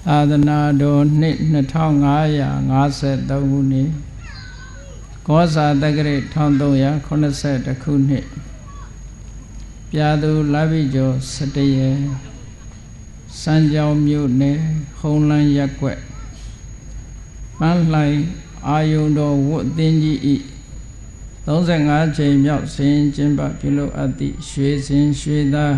သာသနာတော်နှစ်2553ခုနှစ်ကောဇာတက္ကရာ1381ခုနှစ်ပြာသူလဘိကျော်17ရက်စံကြောင်မြို့နယ်ဟုံးလန်းရပ်ကွက်ပန်းလှိုင်အာယုံတော်ဝတ်သင်းကြီးဤ35ချိန်မြောက်ဆင်းကျင်းပပြုလုပ်အပ်သည့်ရွှေစင်ရွှေသား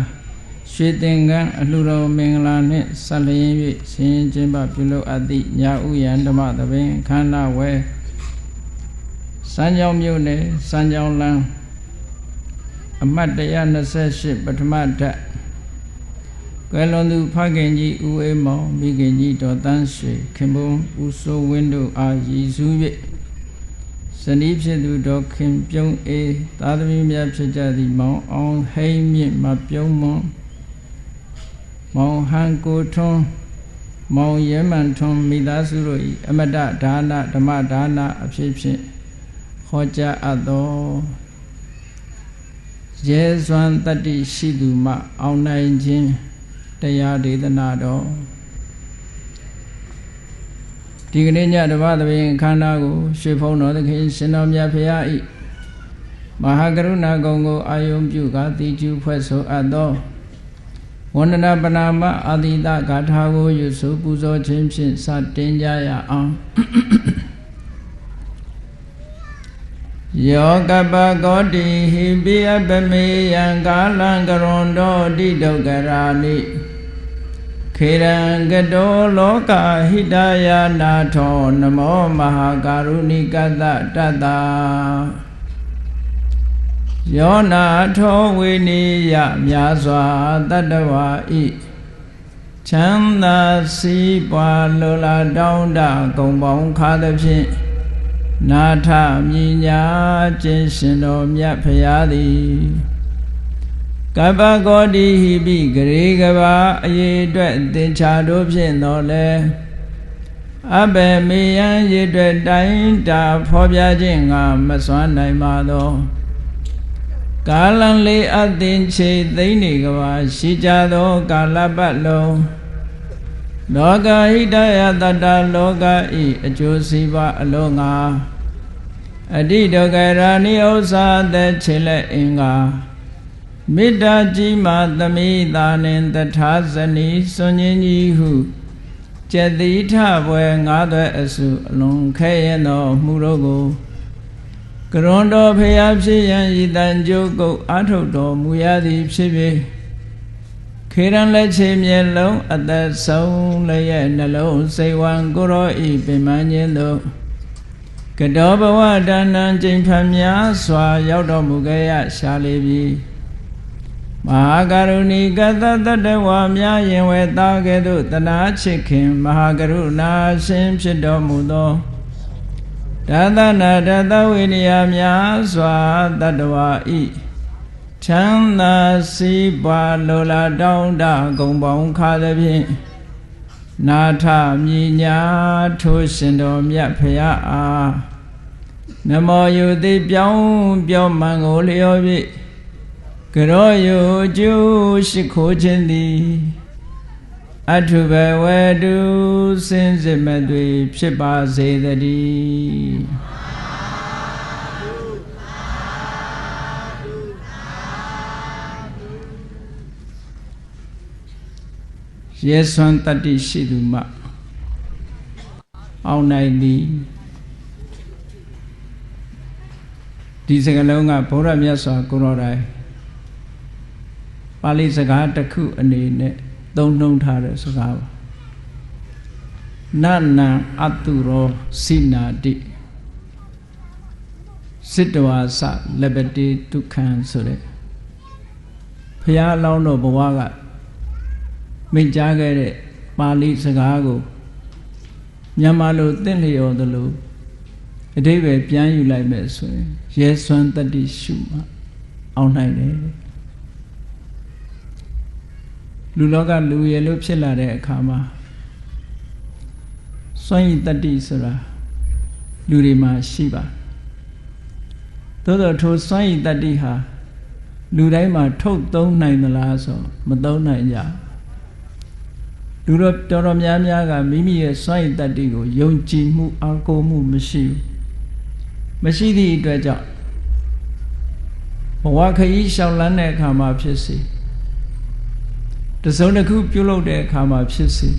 ရွှေသင်္ကန်းအလှတော်မင်္ဂလာနှင့်ဆက်လျင်း၍ဆင်းကျင်းပပြုလုပ်အပ်သည့်ညာဥယျာဓမ္မသဘင်ခန္ဓာဝဲစံကြောင်မြို့နယ်စံကြောင်လန်းအမှတ်128ပထမဓာတ်ကွယ်လွန်သူဖခင်ကြီးဦးအေးမောင်မိခင်ကြီးဒေါ်တန်းရွှေခင်ပွန်းဦးစိုးဝင်းတို့အားရည်စူး၍ဇနီးဖြစ်သူဒေါ်ခင်ပြုံးအေးသားသမီးများဖြစ်ကြသည့်မောင်အောင်ဟိမ့်မြင့်မပြုံးမွန်မောင်ဟန်ကိုထွန်းမောင်ရဲမှန်ထွန်းမိသားစုတို့၏အမတဒါနဓမ္မဒါနအဖြစ်ဖြင့်ဟောကြားအပ်သောရဲစွမ်းတတ္တိရှိသူမှအောင်နိုင်ခြင်းတရားဒေသနာတော်ဒီကနေ့ညဓမ္မသဘင်ခန္ဓာကိုရွှေဖုံးတော်သခင်ရှင်တော်မြတ်ဖရာဤမဟာကရုဏာကုံကိုအာယုံပြုကာတိကျူဖွဲ့ဆိုအပ်သောဝန္ဒနာပနာမအာတိတဂါထာကိုရွတ်ဆိုပူဇော်ခြင်းဖြင့်စတင်ကြရအောင်ယောကပကောတိဟိပိအပမေယံကာလံကရွန်တောတိဒုက္ခရာနိခေရံကတောလောကဟိတယာနာထောနမောမဟာကာရုဏိကတတတ္တာယောနာထောဝေနိယမြာစွာတတ္တဝါဤချမ်းသာစီးပွားလိုလားတောင်းတဂုံပေါင်းခါသဖြင့်နာထမြညာခြင်းရှင်တော်မြတ်ဖရာသည်ကပ္ပကောတိဟိပိဂရေကဘာအရေအတွက်သင်္ချာတို့ဖြင့်တော်လဲအဘယ်မေယံရေအတွက်တိုင်းတာဖော်ပြခြင်းငါမစွမ်းနိုင်ပါသောကာလံလေးအသင်္ချေသိမ့်နေကဘာရှိကြသောကာလပတ်လုံးလောကဟိတယတတ္တလောကဤအကျိုးစီးပွားအလုံးငါအတိဒုက္ခရာနိဥ္စာသက်ခြေလက်အင်္ဂါမေတ္တာကြီးမှသမိသာနှင့်တထာဇနီစွန်ញင်းကြီးဟုကျက်တိထပွဲငါးသွဲအစုအလွန်ခဲရင်သောမှုတို့ကိုကရွန်တော်ဖျားဖြစ်ရန်ဤတန်ကြိုးကုတ်အာထုတ်တော်မူရသည်ဖြစ်၍ခေရန်လက်ချေမျက်လုံးအသက်ဆုံးလျက်နှလုံးစိတ်ဝံကိုရောဤပင်မခြင်းတို့ကတောဘဝဒါနံကျင့်ဖန်များစွာရောက်တော်မူခဲ့ရရှာလေပြီမဟာကရုဏီကတတတဝါများရင်ဝဲသားကဲ့သို့တနာချစ်ခင်မဟာကရုဏာရှင်ဖြစ်တော်မူသောဒါသနာဒသဝိနည်းများစွာတတ္တဝါဤချမ်းသာစီးပွားလိုလားတောင်းတဂုံပေါင်းခါသဖြင့်နာထမြညာထိုးရှင်တော်မြတ်ဖရာအားနမောယုတိပြောင်းပြောမှန်ကိုလျော်၍ကရောယုကျူရှိခိုးခြင်းသည်အထုဘဝတုစင်စစ်မသွေဖြစ်ပါစေတည်းရဲစွမ်းတတ္တိရှိသူမှအောင်နိုင်သည်ဒီစကားလုံးကဗုဒ္ဓမြတ်စွာကိုရောတိုင်းပါဠိစကားတစ်ခုအနေနဲ့သုံးနှုန်းထားတဲ့စကားပါနနံအတုရောစိနာတိစစ်တဝါစလပတိဒုက္ခံဆိုတဲ့ဘုရားအလောင်းတော်ဘဝကမိန့်ကြားခဲ့တဲ့ပါဠိစကားကိုမြန်မာလိုသင်လျော်သလိုအဓိပ္ပာယ်ပြန်ယူလိုက်မယ်ဆိုရင်ရဲစွမ်းတတ္တိရှုမှအောင်နိုင်တယ်လူလောကလူရည်လို့ဖြစ်လာတဲ့အခါမှာစွမ်းရည်တတ္တိဆိုတာလူတွေမှာရှိပါသို့သောထိုစွမ်းရည်တတ္တိဟာလူတိုင်းမှာထုတ်သုံးနိုင်သလားဆိုမသုံးနိုင်ကြ လူတော်တော်များများကမိမိရဲ့စွမ်းရည်တတ္တိကိုယုံကြည်မှုအားကိုးမှုမရှိသည့်အတွက်ကြောင့်ဘဝခရီးလျှောက်လန်းတဲ့အခါမှာဖြစ်စေတစုံတစ်ခုပြုလုပ်တဲ့အခါမှာဖြစ်စေ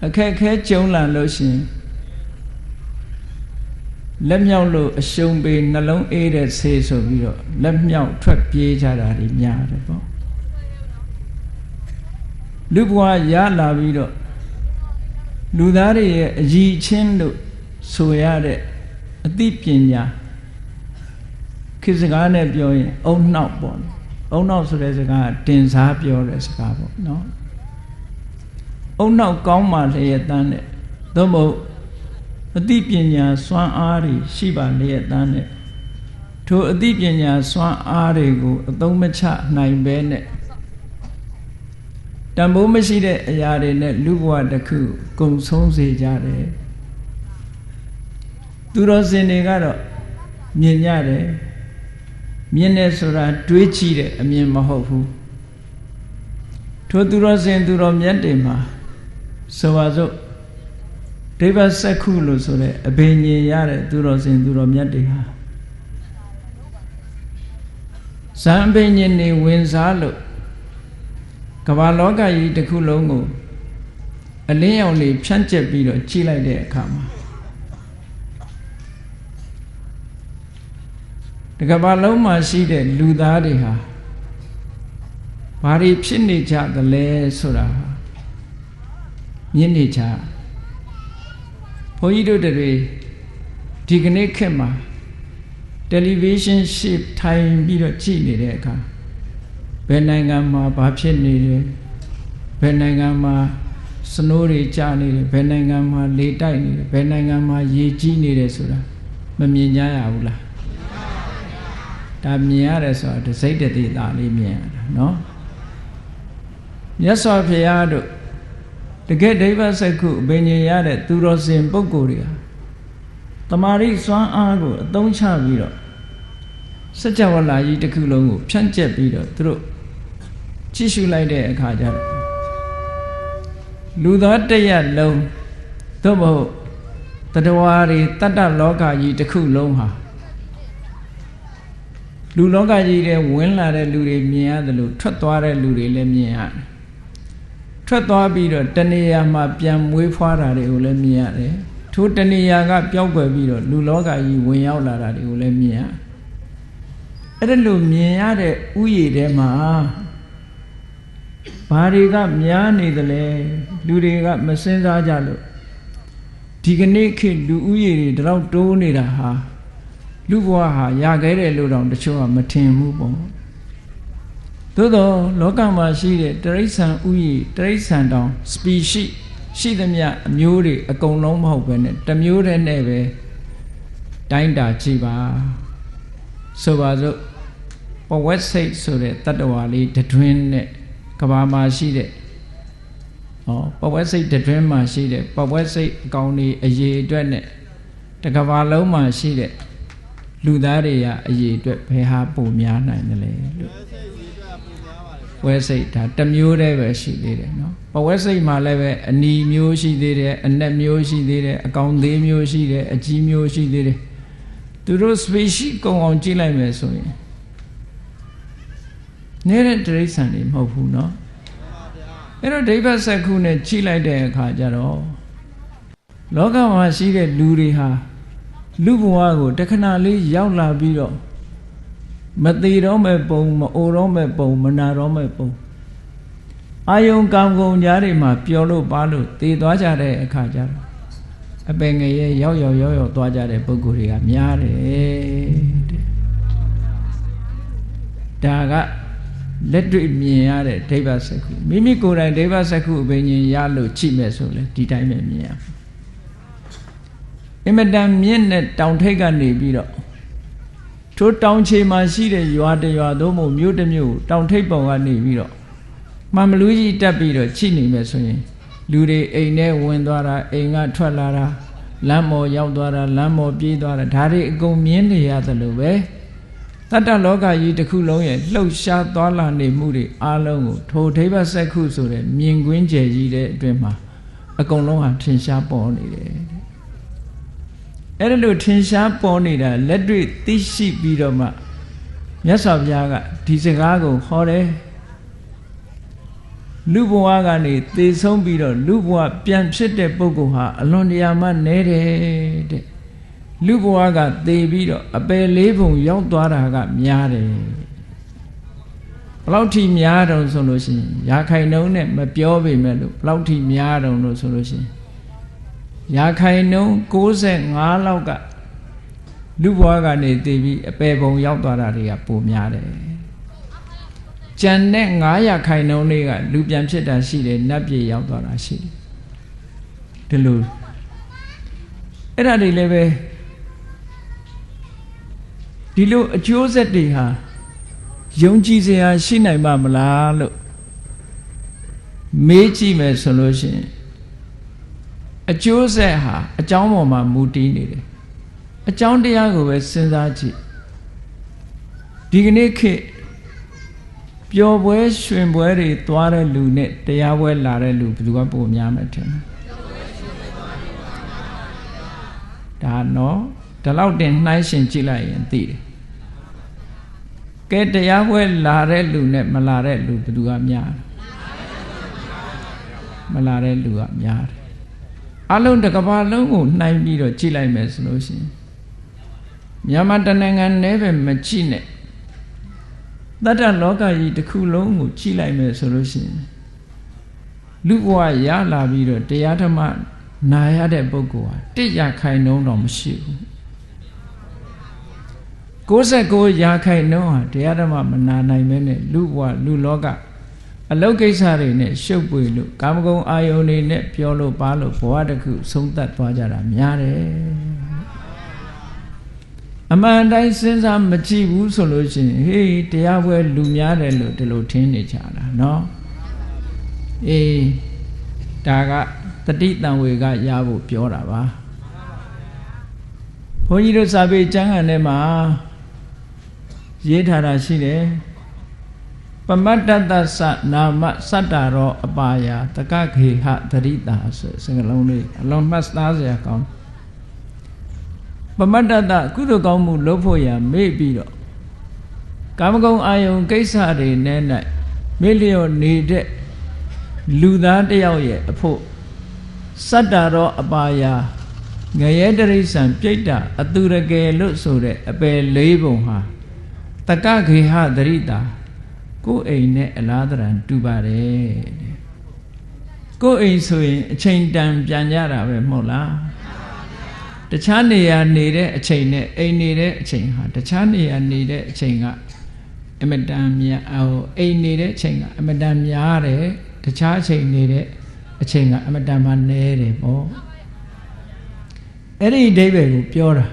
အခက်အခဲကြုံလာလို့ရှိရင်လက်မြောက်လို့အရှုံးပေးနှလုံးအေးတဲ့ဆေးဆိုပြီးတော့လက်မြောက်ထွက်ပြေးကြတာတွေများတယ်ပေါ့လူဘဝရလာပြီးတော့လူသားတွေရဲ့အရည်ချင်းလို့ဆိုရတဲ့အသိပညာခေတ်စကားနဲ့ပြောရင်အုံနှောက်ပေါ့အုံနှောက်ဆိုတဲ့စကားတင်စားပြောတဲ့စကားပေါ့နော်အုံနှောက်ကောင်းမှလျက်တန်းတဲ့သို့မဟုတ်အသိပညာစွမ်းအားတွေရှိပါလျက်တန်းတဲ့ထိုအသိပညာစွမ်းအားတွေကိုအသုံးမချနိုင်ဘဲနဲ့တန်ဖိုးမရှိတဲ့အရာတွေနဲ့လူဘဝတစ်ခုကုံဆုံးစေကြတယ်သူတော်စင်တွေကတော့မြင်ကြတယ်မြင်တယ်ဆိုတာတွေးကြည့်တဲ့အမြင်မဟုတ်ဘူးထိုသူတော်စင်သူတော်မြတ်တွေမှာဆိုပါစို့ဒိဗ္ဗစက္ခုလို့ဆိုတဲ့အဘိညာဉ်ရတဲ့သူတော်စင်သူတော်မြတ်တွေဟာဇံအဘိညာဉ်တွေဝင်စားလို့ကမ္ဘာလောကကြီးတစ်ခုလုံးကိုအလင်းရောင်လေးဖြန့်ကျက်ပြီးတော့ကြည့်လိုက်တဲ့အခါမှာဒီကမ္ဘာလုံးမှာရှိတဲ့လူသားတွေဟာဘာတွေဖြစ်နေကြသလဲဆိုတာမြင်နေကြဘုန်းကြီးတို့တွေဒီကနေ့ခေတ်မှာတယ်လီဗီရှင်းရှစ်ထိုင်ပြီးတော့ကြည့်နေတဲ့အခါဘယ်နိုင်ငံမှာဘာဖြစ်နေတယ်ဘယ်နိုင်ငံမှာစနိုးတွေကျနေတယ်ဘယ်နိုင်ငံမှာလေတိုက်နေတယ်ဘယ်နိုင်ငံမှာရေကြီးနေတယ်ဆိုတာမမြင်ကြရဘူးလားဒါမြင်ရတယ်ဆိုတာတစိတ်တည်းသားလေးမြင်ရတာနော်မြတ်စွာဘုရားတို့တကယ်ဒိဗ္ဗစက္ခုအဘိညာဉ်ရတဲ့သူတော်စင်ပုဂ္ဂိုလ်တွေဟာတမာရိစွမ်းအားကိုအသုံးချပြီးတော့စัจ java လာကြီးတစ်ခုလုံးကိုဖြန့်ကျက်ပြီးတော့သူတို့ကြည့်ရှုလိုက်တဲ့အခါကျတော့လူသားတစ်ရပ်လုံးသို့မဟုတ်တတဝါတွေတတ္တလောကကြီးတစ်ခုလုံးဟာလူလောကကြီးထဲဝင်လာတဲ့လူတွေမြင်ရတယ်လို့ထွက်သွားတဲ့လူတွေလည်းမြင်ရတယ်ထွက်သွားပြီးတော့တဏှာမှာပြန်မွေးဖွားတာတွေကိုလည်းမြင်ရတယ်ထိုတဏှာကပျောက်ကွယ်ပြီးတော့လူလောကကြီးဝင်ရောက်လာတာတွေကိုလည်းမြင်ရအဲ့ဒါလို့မြင်ရတဲ့ဥယျာဉ်ထဲမှာဘာတွေကများနေသလဲလူတွေကမစင်စားကြလို့ဒီကနေ့ခေတ်လူဥယျာဉ်တွေတော့တိုးနေတာဟာလူဘဝဟာရခဲ့တယ်လို့တောင်တချို့ကမထင်ဘူးပေါ့သို့တော့လောကမှာရှိတဲ့တိရစ္ဆာန်ဥယျာဉ်တိရစ္ဆာန်တောင် species ရှိသမျှအမျိုးတွေအကုန်လုံးမဟုတ်ပဲနဲ့တစ်မျိုးတည်းနဲ့ပဲတိုင်းတာကြည့်ပါဆိုပါစို့ပဝက်စိတ်ဆိုတဲ့တတ္တဝါလေးတတွင်းနဲ့ကဘာမှာရှိတဲ့ပဝက်စိတ်တတွင်းမှာရှိတဲ့ပဝက်စိတ်အကောင်တွေအရေအတွက်နဲ့တကဘာလုံးမှာရှိတဲ့လူသားတွေရအရေအတွက်ဘယ်ဟာပိုများနိုင်တယ်လဲလို့ပဝက်စိတ်ဒါတစ်မျိုးတည်းပဲရှိသေးတယ်နော်ပဝက်စိတ်မှာလည်းပဲအနီမျိုးရှိသေးတယ်အနက်မျိုးရှိသေးတယ်အကောင်သေးမျိုးရှိတယ်အကြီးမျိုးရှိသေးတယ်သူတို့ species ကုန်အောင်ကြည့်လိုက်မယ်ဆိုရင်နေတဲ့တိရစ္ဆာန်တွေမဟုတ်ဘူးเนาะအဲ့တော့ဒိဗ္ဗစက္ခုနဲ့ကြည့်လိုက်တဲ့အခါကျတော့လောကမှာရှိတဲ့လူတွေဟာလူဘဝကိုတခဏလေးရောက်လာပြီးတော့မသေးတော့မဲ့ပုံမအိုတော့မဲ့ပုံမနာတော့မဲ့ပုံအာယုံကံကုန်ကြားတွေမှာပျော်လို့ပါလို့သေသွားကြတဲ့အခါကျတော့အပင်ငယ်ရောက်သွားကြတဲ့ပုဂ္ဂိုလ်တွေကများတယ်တဲ့ဒါကလက်တွေ့မြင်ရတဲ့ဒိဗ္ဗစက္ခုမိမိကိုယ်တိုင်ဒိဗ္ဗစက္ခုအဘိညာဉ်ရလို့ကြည့်မဲ့ဆိုလဲဒီတိုင်းပဲမြင်ရအမတန်မြင့်တဲ့တောင်ထိပ်ကနေပြီးတော့ထိုတောင်ခြေမှာရှိတဲ့ရွာတစ်ရွာသို့မဟုတ်မြို့တစ်မြို့တောင်ထိပ်ပေါ်ကနေပြီးတော့မှန်မလူကြီးတက်ပြီးတော့ကြည့်နေမယ်ဆိုရင်လူတွေအိမ်ထဲဝင်သွားတာအိမ်ကထွက်လာတာလမ်းမော်ရောက်သွားတာလမ်းမော်ပြေးသွားတာဒါတွေအကုန်မြင်နေရသလိုပဲ တတ္တလောကကြီးတစ်ခုလုံးရဲ့လှုပ်ရှားသွားလာနေမှုတွေအားလုံးကိုထိုဒိဗ္ဗစက္ခုဆိုတဲ့မြင်ကွင်းကျယ်ကြီးတဲ့အတွင်းမှာအကုန်လုံးဟာထင်ရှားပေါ်နေတယ်အဲ့ဒါလို့ထင်ရှားပေါ်နေတာလက်တွေ့သိရှိပြီးတော့မှမြတ်စွာဘုရားကဒီစကားကိုဟောတယ်လူဘဝကနေသေဆုံးပြီးတော့လူဘဝပြန်ဖြစ်တဲ့ပုဂ္ဂိုလ်ဟာအလွန်တရာမှနည်းတယ်တဲ့လူဘဝကသေပြီးတော့အပယ်လေးပုံရောက်သွားတာကများတယ်ဘယ်လောက်ထိများတုံဆိုလို့ရှိရင်ရာခိုင်နှုန်းနဲ့မပြောပေမဲ့လို့ဘယ်လောက်ထိများတုံလို့ဆိုလို့ရှိရင်ရာခိုင်နှုန်း65လောက်ကလူဘဝကနေသေပြီးအပယ်ပုံရောက်သွားတာတွေကပိုများတယ်ကျန်တဲ့900ခိုင်နှုန်းတွေကလူပြန်ဖြစ်တာရှိတယ်နတ်ပြည်ရောက်သွားတာရှိတယ်ဒီလိုအဲ့ဒါတွေလည်းပဲဒီလိုအကျိုးဆက်တွေဟာယုံကြည်စရာရှိနိုင်မှာမလားလို့မေးကြည့်မယ်ဆိုလို့ရှိရင်အကျိုးဆက်ဟာအကြောင်းပေါ်မှာမူတည်နေတယ်အကြောင်းတရားကိုပဲစဉ်းစားကြည့်ဒီကနေ့ခေတ်ပျော်ပွဲရွှင်ပွဲတွေသွားတဲ့လူနဲ့တရားပွဲလာတဲ့လူဘယ်သူကပိုများမယ်ထင်လဲဒါနော်ဒီလောက်တင်နှိုင်းရှင်ကြည့်လိုက်ရင်သိတယ်ကဲတရားပွဲလာတဲ့လူနဲ့မလာတဲ့လူဘယ်သူကများမလာတဲ့လူကများတယ်အလုံးတစ်ကမ္ဘာလုံးကိုနှိုင်းပြီးတော့ကြည့်လိုက်မယ်ဆိုလို့ရှိရင်မြန်မာတနိုင်ငံနဲ့ပဲမကြည့်နဲ့တတ္တလောကကြီးတစ်ခုလုံးကိုကြည့်လိုက်မယ်ဆိုလို့ရှိရင်လူဘဝရလာပြီးတော့တရားဓမ္မနာရတဲ့ပုဂ္ဂိုလ်ဟာ100ခိုင်နှုန်းတော့မရှိဘူး69ရာခိုင်နှုန်းဟာတရားဓမ္မမနာနိုင်မဲနဲ့လူဘဝလူလောကအလုတ်ကိစ္စတွေနဲ့ရှုပ်ပွေလို့ကာမဂုဏ်အာယုန်တွေနဲ့ပြောလို့ပါလို့ဘဝတစ်ခုဆုံးသက်သွားကြတာများတယ်အမှန်တိုင်းစဉ်းစားမကြည့်ဘူးဆိုလို့ရှိရင်ဟေးတရားပွဲလူများတယ်လို့ဒီလိုထင်နေကြတာเนาะအေးဒါကတတိတံဝေကရဖို့ပြောတာပါဘုန်းကြီးတို့စာပေကျမ်းဂန်ထဲမှာရေးထားတာရှိတယ်ပမတ္တတသနာမစတ္တရောအပါယတကခေဟသရိတာဆိုစကားလုံးလေးအလုံးမှတ်သားစရာကောင်းပမတ္တတကုသိုလ်ကောင်းမှုလုပ်ဖို့ရမေ့ပြီးတော့ကာမဂုဏ်အာယုန်ကိစ္စတွေနဲ့၌မေ့လျော့နေတဲ့လူသားတစ်ယောက်ရဲ့အဖို့စတ္တရောအပါယငရဲတရိစ္ဆာန်ပြိတ္တာအတုရကယ်လို့ဆိုတဲ့အပယ်၄ပုံဟာတကခေဟသရိတာကိုယ်အိမ်နဲ့အလားတရံတူပါတယ်ကိုယ်အိမ်ဆိုရင်အချိန်တန်ပြန်ကြတာပဲမဟုတ်လားတခြားနေရာနေတဲ့အချိန်နဲ့အိမ်နေတဲ့အချိန်ဟာတခြားနေရာနေတဲ့အချိန်ကအမတန်များအိမ်နေတဲ့အချိန်ကအမတန်များတယ်တခြားအချိန်နေတဲ့အချိန်ကအမတန်မှနည်းတယ်ပေါ့အဲ့ဒီအဓိပ္ပာယ်ကိုပြောတာ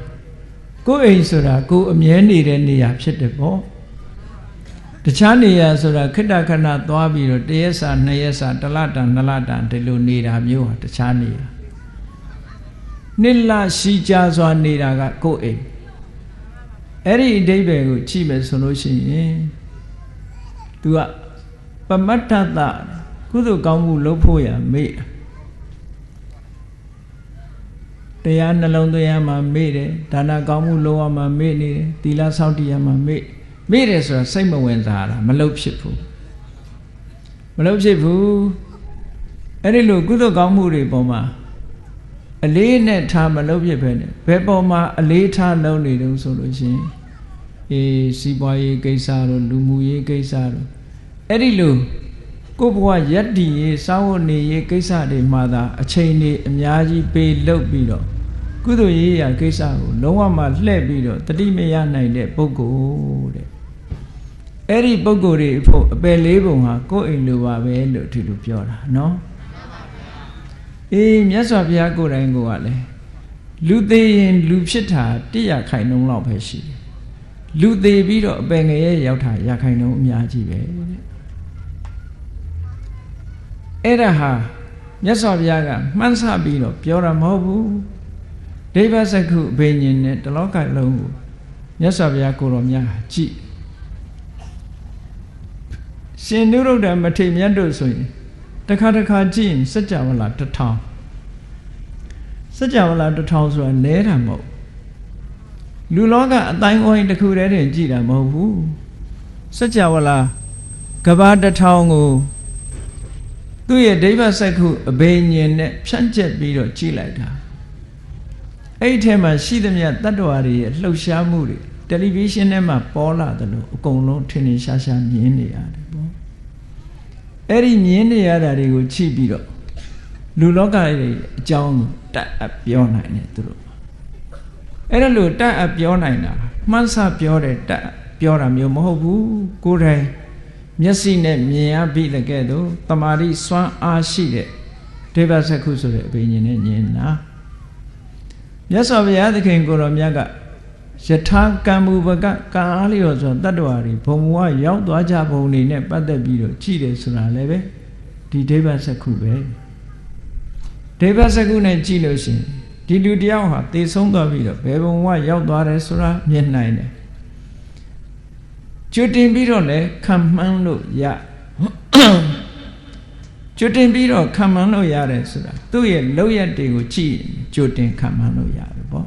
ကိုယ်အိမ်ဆိုတာကိုယ်အမြဲနေတဲ့နေရာဖြစ်တယ်ပေါ့တခြားနေရာဆိုတာခိတ္တခဏသွားပြီးတော့1ရက်စာ2ရက်စာ1လတန်2လတန်ဒီလိုနေတာမျိုးဟာတခြားနေရာနှစ်လရှိကြစွာနေတာကကိုယ်အိမ်အဲ့ဒီအဓိပ္ပာယ်ကိုကြည့်မယ်ဆိုလို့ရှိရင် तू ကပမတ္တတကုသိုလ်ကောင်းမှုလုပ်ဖို့ရမေ့တရားနှလုံးသွင်းရမှာမေ့တယ်ဒါနကောင်းမှုလုပ်ရမှာမေ့နေတယ်သီလစောင့်တည်ရမှာမေ့တယ်ဆိုတာစိတ်မဝင်စားတာမလုပ်ဖြစ်ဘူးအဲ့ဒီလိုကုသိုလ်ကောင်းမှုတွေပေါ်မှာအလေးနဲ့ထားမလုပ်ဖြစ်ပဲနဲ့ဘယ်ပေါ်မှာအလေးထားလုပ်နေတုံးဆိုလို့ရှိရင်စီးပွားရေးကိစ္စတို့လူမှုရေးကိစ္စတို့အဲ့ဒီလိုကိုယ့်ဘဝယက်တည်ရေးစာဝတ်နေရေးကိစ္စတွေမှာသာအချိန်တွေအများကြီးပေးလုပ်ပြီးတော့ကုသိုလ်ရေးရာကိစ္စကိုလုံးဝမှလှည့်ပြီးတော့တတိမရနိုင်တဲ့ပုဂ္ဂိုလ်တဲ့အဲ့ဒီပုဂ္ဂိုလ်တွေဖို့အပယ်လေးပုံဟာကိုယ်အိမ်လိုပါပဲလို့ဒီလိုပြောတာနော်မြတ်စွာဘုရားကိုယ်တိုင်ကလည်းလူသေးရင်လူဖြစ်တာ100ခိုင်နှုန်းလောက်ပဲရှိတယ်လူသေးပြီးတော့အပယ်ငရဲရောက်တာ100ခိုင်နှုန်းအများကြီးပဲတဲ့အဲ့ဒါဟာမြတ်စွာဘုရားကမှန်းဆပြီးတော့ပြောတာမဟုတ်ဘူးဒိဗ္ဗစက္ခုအဘိညာဉ်နဲ့တလောကလုံးကို မြတ်စွာဘုရားကိုတော်မြတ်ကြည့်ရှင်နုရုဒ္ဓမထေရမြတ်တို့ဆိုရင်တခါကြည့်ရင်စัจ java လာ1000စัจ java လာ1000ဆိုတာနဲတာမဟုတ်လူလောကအတိုင်းအဝိုင်းတစ်ခုတည်းတင်ကြည့်တာမဟုတ်ဘူးစัจ java လာကဘာ1000ကိုသူ့ရဲ့ဒိဗ္ဗစက္ခုအဘိညာဉ်နဲ့ဖြန့်ကျက်ပြီးတော့ကြည့်လိုက်တာအဲ့ဒီထဲမှာရှိသမျှတတ္တဝါတွေရဲ့လှုပ်ရှားမှုတွေတယ်လီဗီရှင်းထဲမှာပေါ်လာတယ်လို့အကုန်လုံးထင်ထင်ရှားရှားမြင်နေရတယ်ပေါ့အဲ့ဒီမြင်နေရတာတွေကိုကြည့်ပြီးတော့လူလောကရဲ့အကြောင်းကိုတတ်အပ်ပြောနိုင်တယ်သူတို့အဲ့ဒါလို့တတ်အပ်ပြောနိုင်တာမှန်းဆပြောတယ်တတ်ပြောတာမျိုးမဟုတ်ဘူးကိုယ်တိုင်မျက်စိနဲ့မြင်ရပြီလည်းကဲ့သို့တမာတိစွမ်းအားရှိတဲ့ဒိဗ္ဗစက္ခုဆိုတဲ့အဘိညာဉ်နဲ့ဉာဏ်နာမြတ်စွာဘုရားသခင်ကိုတော်မြတ်ကယထာကံမူပကကံအားလျော်စွာတတ္တဝါတွေဘုံဘဝရောက်သွားကြပုံတွေနဲ့ပတ်သက်ပြီးတော့ကြည့်တယ်ဆိုတာလည်းပဲဒီဒိဗ္ဗစက္ခုပဲဒိဗ္ဗစက္ခုနဲ့ကြည့်လို့ရှိရင်ဒီလူတယောက်ဟာသေဆုံးသွားပြီးတော့ဘယ်ဘုံဘဝရောက်သွားတယ်ဆိုတာမြင်နိုင်တယ်ကျွတင်ပြီးတော့လည်းခံမှန်းလို့ရကျွတင်ပြီးတော့ခံမှန်းလို့ရတယ်ဆိုတာသူ့ရဲ့လောက်ရတွေကိုကြည့်ကျွတင်ခံမှန်းလို့ရတယ်ပေါ့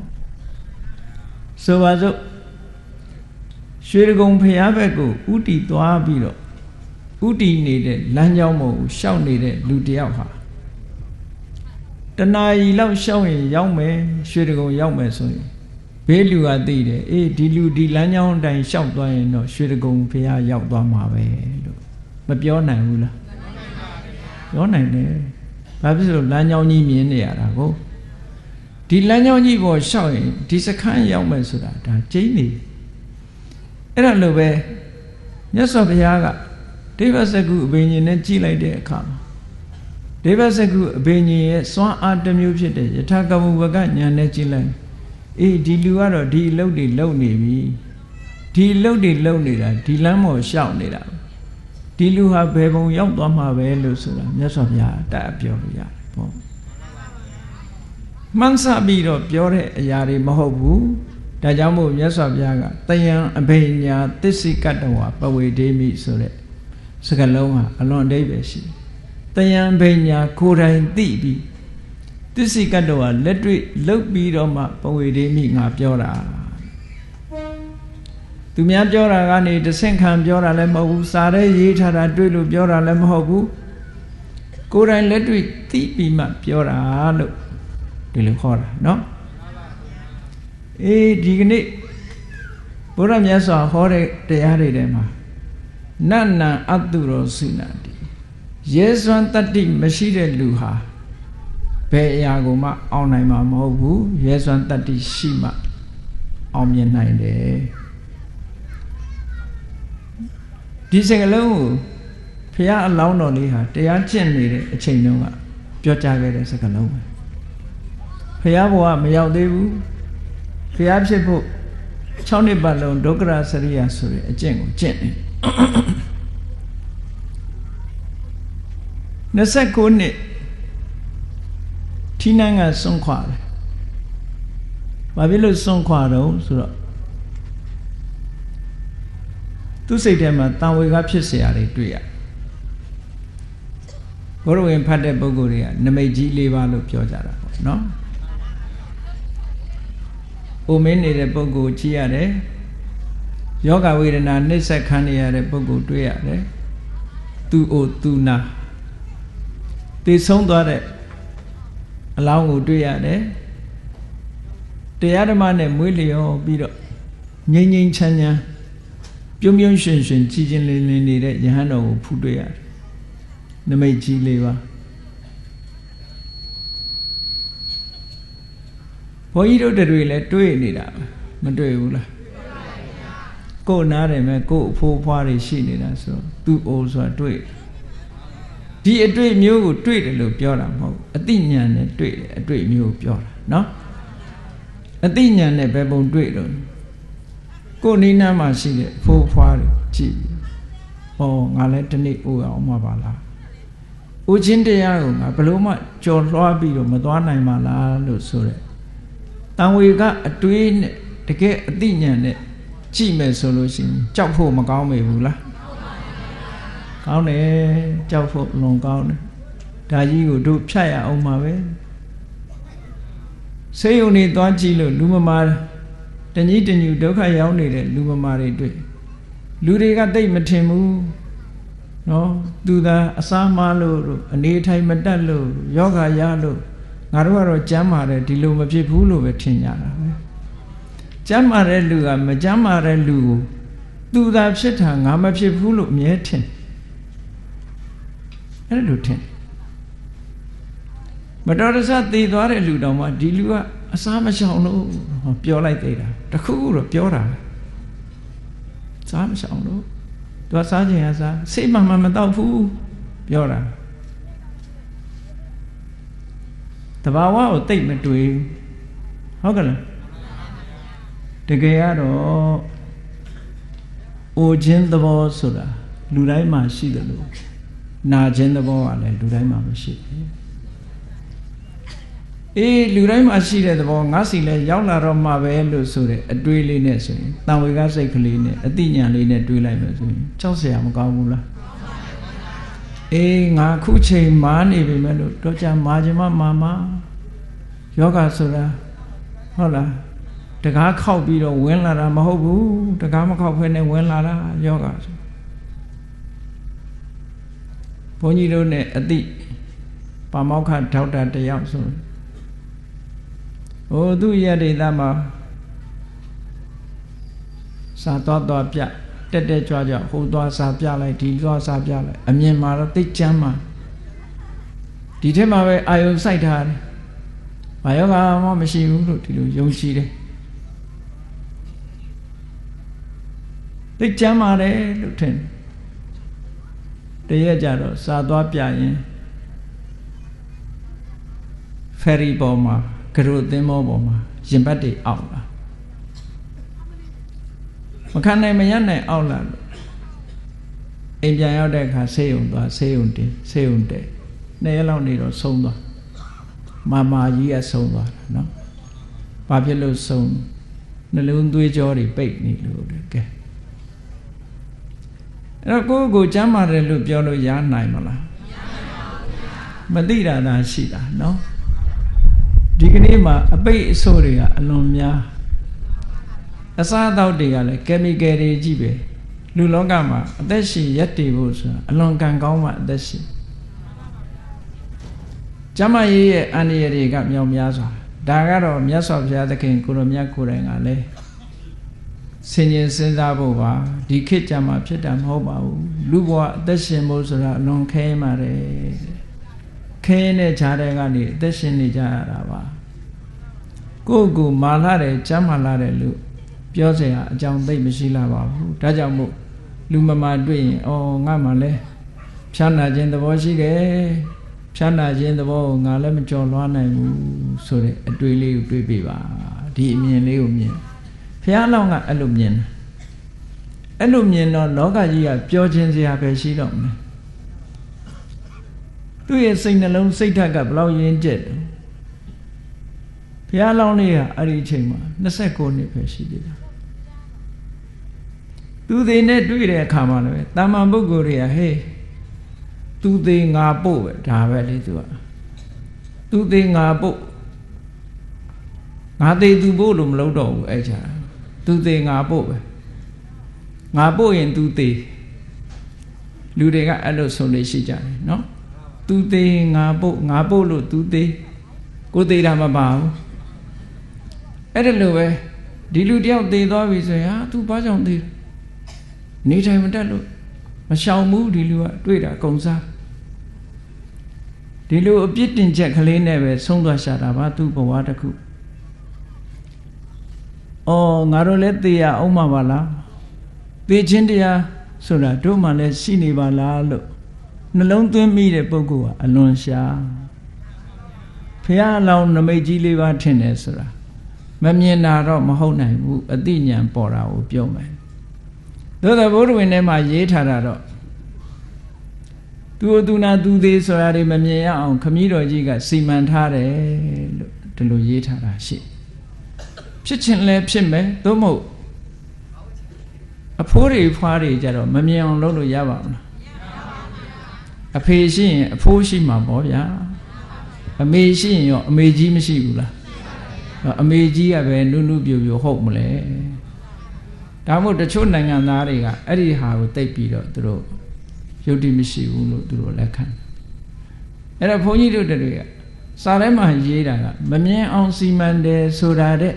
ဆိုပါစို့ရွှေကုံဖျားဘက်ကိုဥတီသွားပြီးတော့ဥတီနေတဲ့လမ်းကြောင်းပေါ်ကိုရှောက်နေတဲ့လူတယောက်ဟာတဏှာကြီးလောက်ရှောက်ရင်ရောက်မယ်ရွှေကုံရောက်မယ်ဆိုရင်ဘေးလူကသိတယ်အေးဒီလူဒီလမ်းကြောင်းအတိုင်းရှောက်သွားရင်တော့ရွှေကုံဖျားရောက်သွားမှာပဲလို့မပြောနိုင်ဘူးလားပြောနိုင်တယ်ဘာဖြစ်လို့လမ်းကြောင်းကြီးမြင်နေရတာကိုဒီလမ်းကြောင်းကြီးပေါ်ရှောက်ရင်ဒီစခန်းရောက်မယ်ဆိုတာဒါကျိန်းနေအဲ့ဒါလိုပဲမြတ်စွာဘုရားကဒိဗ္ဗစက္ခုအဘိညာဉ်နဲ့ကြည်လိုက်တဲ့အခါမှာဒိဗ္ဗစက္ခုအဘိညာဉ်ရဲ့စွမ်းအားတစ်မျိုးဖြစ်တဲ့ယထာကမုပကဉာဏ်နဲ့ကြည်လိုက်အေးဒီလူကတော့ဒီအလုပ်တွေလုပ်နေပြီဒီအလုပ်တွေလုပ်နေတာဒီလမ်းပေါ်ရှောက်နေတာဒီလူဟာဘယ်ပုံရောက်သွားမှာပဲလို့ဆိုတာမြတ်စွာဘုရားတတ်ပြောလို့ရတယ်ပေါ့မှန်းဆပြီးတော့ပြောတဲ့အရာတွေမဟုတ်ဘူးဒါကြောင့်မို့မြတ်စွာဘုရားကတယံအဘိညာသစ္စိကတ္တဝပဝေဒေမိဆိုတဲ့စကားလုံးဟာအလွန်အဓိပ္ပာယ်ရှိတယံအဘိညာကိုယ်တိုင်သိပြီးသစ္စိကတ္တဝလက်တွေ့လှုပ်ပြီးတော့မှပဝေဒေမိငါပြောတာသူများပြောတာကနေတဆင့်ခံပြောတာလည်းမဟုတ်ဘူးစာရဲရေးထားတာတွေ့လို့ပြောတာလည်းမဟုတ်ဘူးကိုယ်တိုင်လက်တွေ့သိပြီးမှပြောတာလို့ဒီလိုခေါ်တာနော်အေးဒီကနေ့ဘုရားမြတ်စွာဟောတဲ့တရားတွေထဲမှာနတ်နံအတုရောစိနာတိရဲစွမ်းတတ္တိမရှိတဲ့လူဟာဘယ်အရာကိုမှအောင်နိုင်မှာမဟုတ်ဘူးရဲစွမ်းတတ္တိရှိမှအောင်မြင်နိုင်တယ်ဒီစကားလုံးကိုဘုရားအလောင်းတော်လေးဟာတရားကျင့်နေတဲ့အချိန်တုန်းကပြောကြားခဲ့တဲ့စကားလုံးပဲဘုရားဘုရားမရောက်သေးဘူးဘုရားဖြစ်ဖို့6နှစ်ပတ်လုံးဒုက္ခရစရိယဆိုတဲ့အကျင့်ကိုကျင့်နေ29နှစ်ထိနန်းကစွန့်ခွာတယ်ဘာဖြစ်လို့စွန့်ခွာတော့ဆိုတော့သူစိတ်ထဲမှာတန်ဝေကဖြစ်เสียရတွေတွေ့ရဘုရဝင်ဖတ်တဲ့ပုဂ္ဂိုလ်တွေကနမိတ်ကြီး၄ပါးလို့ပြောကြတာပေါ့နော်အိုမင်းနေတဲ့ပုဂ္ဂိုလ်ကြည့်ရတယ်ယောဂဝေဒနာနှိစ္စခံနေရတဲ့ပုဂ္ဂိုလ်တွေ့ရတယ်သူအိုသူနာသိဆုံးသွားတဲ့အလောင်းကိုတွေ့ရတယ်တရားဓမ္မနဲ့မွေးလျော်ပြီးတော့ငြိမ်ငြိမ်ချမ်းချမ်းပြုံးပြုံးရွှင်ရွှင်ကြည်ကျင်လင်းလင်းနေတဲ့ယဟန်တော်ကိုဖူးတွေ့ရတယ်နမိတ်ကြီး၄ပါးဘုန်းကြီးတို့တွေလည်းတွေ့နေတာမတွေ့ဘူးလားကိုယ်နားတယ်မဲ့ကိုယ်အဖိုးဖွားတွေရှိနေတာဆိုသူ့အိုဆိုတာတွေ့ဒီအတွေ့မျိုးကိုတွေ့တယ်လို့ပြောတာမဟုတ်အသိဉာဏ်နဲ့တွေ့တယ်အတွေ့မျိုးကိုပြောတာနော်အသိဉာဏ်နဲ့ဘယ်ပုံတွေ့လို့ကိုယ်နီးနားမှာရှိတဲ့အဖိုးဖွားတွေကြည့်ဟောငါလည်းဒီနေ့အိုအောင်မှာပါလားအိုခြင်းတရားကိုငါဘလို့မှကြော်လွှားပြီးတော့မသွားနိုင်ပါလားလို့ဆိုတဲ့တန်ဝေကအတွေးနဲ့တကယ်အသိဉာဏ်နဲ့ ကြည့်မယ်ဆိုလို့ရှိရင်ကြောက်ဖို့မကောင်းမေဘူးလားကောင်းတယ်ကြောက်ဖို့လွန်ကောင်းတယ်ဒါကြီးကိုတို့ဖြတ်ရအောင်ပါပဲဆေးရုံတွေသွားကြည့်လို့လူမမာတညီတညူဒုက္ခရောက်နေတဲ့လူမမာတွေတွေ့လူတွေကတိတ်မထင်ဘူးနော်သူသာအစားမလို့အနေထိုင်မတတ်လို့ယောဂရလို့ငါတို့ကတော့ကျမ်းမာတယ်ဒီလိုမဖြစ်ဘူးလို့ပဲထင်ကြတာပဲကျမ်းမာတဲ့လူကမကျမ်းမာတဲ့လူကိုသူသာဖြစ်တာငါမဖြစ်ဘူးလို့အမြဲထင်အဲ့လိုထင်မတော်တဆသေသွားတဲ့လူတောင်မှဒီလူကအစားမရှောင်လို့ပြောလိုက်သေးတာတခုခုတော့ပြောတာစားမရှောင်လို့သူကစားခြင်းအစားစိတ်မှမတော့ဘူးပြောတာတဘာဝကိုတိတ်မတွေးဟုတ်ကလားတကယ်ကတော့အိုခြင်းသဘောဆိုတာလူတိုင်းမှာရှိတယ်လို့နာခြင်းသဘောကလည်းလူတိုင်းမှာမရှိဘူးအေးလူတိုင်းမှာရှိတဲ့သဘောငါစီလဲရောက်လာတော့မှပဲလို့ဆိုတဲ့အတွေးလေးနဲ့ဆိုရင်တန်ဝေကစိတ်ကလေးနဲ့အတိညာလေးနဲ့တွေးလိုက်လို့ဆိုရင်ကြောက်เสียမကောင်းဘူးလားအေးငါခုချိန်မာနေပြီမဲ့လို့တော့ကြမာခြင်းမာယောဂဆိုတာဟုတ်လားတကားခောက်ပြီးတော့ဝင်လာတာမဟုတ်ဘူးတကားမခောက်ဖဲနဲ့ဝင်လာတာယောဂဆိုဘုန်းကြီးတို့နဲ့အတိပါမောက္ခဒေါက်တာတယောက်ဆိုသူရတဲ့သားမှာစာသွားပြတက်ကြွဟိုသွားစာပြလိုက်ဒီသွားစာပြလိုက်အမြင်မှာတော့သိချမ်းမှာဒီထက်မှာပဲအာယုံစိုက်ထားတယ်ဘာယောဂမှမရှိဘူးလို့ဒီလိုယုံကြည်တယ်သိချမ်းပါတယ်လို့ထင်တရက်ကြတော့စာသွားပြရင်ဖယ်ရီပေါ်မှာကရုသင်းမောပေါ်မှာရင်ပတ်တွေအောက်လာမခံနိုင်မရနိုင်အောက်လာလို့အိမ်ပြန်ရောက်တဲ့အခါဆေးရုံသွားဆေးရုံတင်ဆေးရုံတဲ့2ရက်လောက်နေတော့ဆုံးသွားမာကြီးကဆုံးသွားတာနော်ဘာဖြစ်လို့ဆုံးနှလုံးသွေးကြောတွေပိတ်နေလို့တဲ့ကဲအဲ့တော့ကိုကျမ်းမာတယ်လို့ပြောလို့ရနိုင်မလားမသိတာသာရှိတာနော်ဒီကနေ့မှာအပိတ်အဆိုးတွေကအလွန်များအစားအသောက်တွေကလည်းကယ်မီကယ်တွေကြီးပဲလူလောကမှာအသက်ရှင်ရက်တည်ဖို့ဆိုတာအလွန်ကံကောင်းမှအသက်ရှင်ကျမ်းမာရေးရဲ့အန္တရာယ်တွေကမြောက်များစွာဒါကတော့မြတ်စွာဘုရားသခင်ကိုရောမြတ်ကိုယ်တိုင်ကလည်းဆင်ញင်စဉ်းစားဖို့ပါဒီခေတ်ကြမှာဖြစ်တာမဟုတ်ပါဘူးလူဘဝအသက်ရှင်ဖို့ဆိုတာအလွန်ခဲပါတယ်ခဲနဲ့ခြားတဲ့ကနေအသက်ရှင်နေကြရတာပါကိုမာလာတယ်ကျမ်းမာလာတယ်လို့ပြောเสียအကြောင်းသိမရှိလာပါဘူးဒါကြောင့်မို့လူမမာတွေ့ရင်ငါမှလည်းဖြာနာခြင်းသဘောရှိတယ်ဖြာနာခြင်းသဘောကိုငါလည်းမကြော်လွှားနိုင်ဘူးဆိုတဲ့အတွေ့လေးကိုတွေးပြပါဒီအမြင်လေးကိုမြင်ဘုရားလောင်းကအဲ့လိုမြင်တယ်အဲ့လိုမြင်တော့လောကကြီးကပြောခြင်းစရာပဲရှိတော့မယ်သူ့ရဲ့စိတ်နှလုံးစိတ်ဓာတ်ကဘလောက်ရင်းကျက်တယ်ဘုရားလောင်းလေးကအဲ့ဒီအချိန်မှာ29နှစ်ပဲရှိသေးတယ်သူသေးနဲ့တွေ့တဲ့အခါမှာလည်းတာမန်ပုဂ္ဂိုလ်တွေကဟေးသူသေးငါပို့ပဲဒါပဲလေသူသေးငါပို့ငါသေးသူပို့လို့မလုပ်တော့ဘူးအဲ့ချာသူသေးငါပို့ပဲငါပို့ရင်သူသေးလူတွေကအဲ့လိုဆိုလို့ရှိကြတယ်နော်သူသေးငါပို့လို့သူသေးကိုသေးတာမပါဘူးအဲ့ဒါလိုပဲဒီလူတယောက်သေသွားပြီဆိုရင်သူဘာကြောင့်သေနေထိုင်မတတ်လို့မရှောင်ဘူးဒီလူကတွေ့တာကုံစားဒီလိုအပြစ်တင်ချက်ကလေးနဲ့ပဲဆုံးသွားရှာတာပါသူ့ဘဝတစ်ခုငါတို့လည်းသေရအောင်မှာပါလားသေခြင်းတရားဆိုတာတို့မှလည်းရှိနေပါလားလို့နှလုံးသွင်းမိတဲ့ပုဂ္ဂိုလ်ကအလွန်ရှားဘုရားအလောင်းနမိတ်ကြီးလေးပါထင်တယ်ဆိုတာမမြင်တာတော့မဟုတ်နိုင်ဘူးအသိဉာဏ်ပေါ်တာကိုပြောမယ်သို့သောဘုရားဝင်ထဲမှာရေးထားတာတော့သူနာသူသေးဆိုတာတွေမမြင်ရအောင်ခမည်းတော်ကြီးကစီမံထားတယ်လို့ဒီလိုရေးထားတာရှိဖြစ်ခြင်းလည်းဖြစ်မယ်သို့မဟုတ် အဖိုးတွေဖွားတွေကြတော့မမြင်အောင်လုပ်လို့ရပါမလားအဖေရှိရင်အဖိုးရှိမှာပေါ့ဗျာအမေရှိရင်ရောအမေကြီးမရှိဘူးလားအမေကြီးကပဲနုနုပြိုပြိုဟုတ်မလဲဒါမို့တချို့နိုင်ငံသားတွေကအဲ့ဒီဟာကိုသိပြီးတော့သူတို့ယုတ်တိမရှိဘူးလို့သူတို့လက်ခံအဲ့တော့ဘုန်းကြီးတို့တွေကစာထဲမှာရေးတာကမမြင်အောင်စီမံတယ်ဆိုတာတဲ့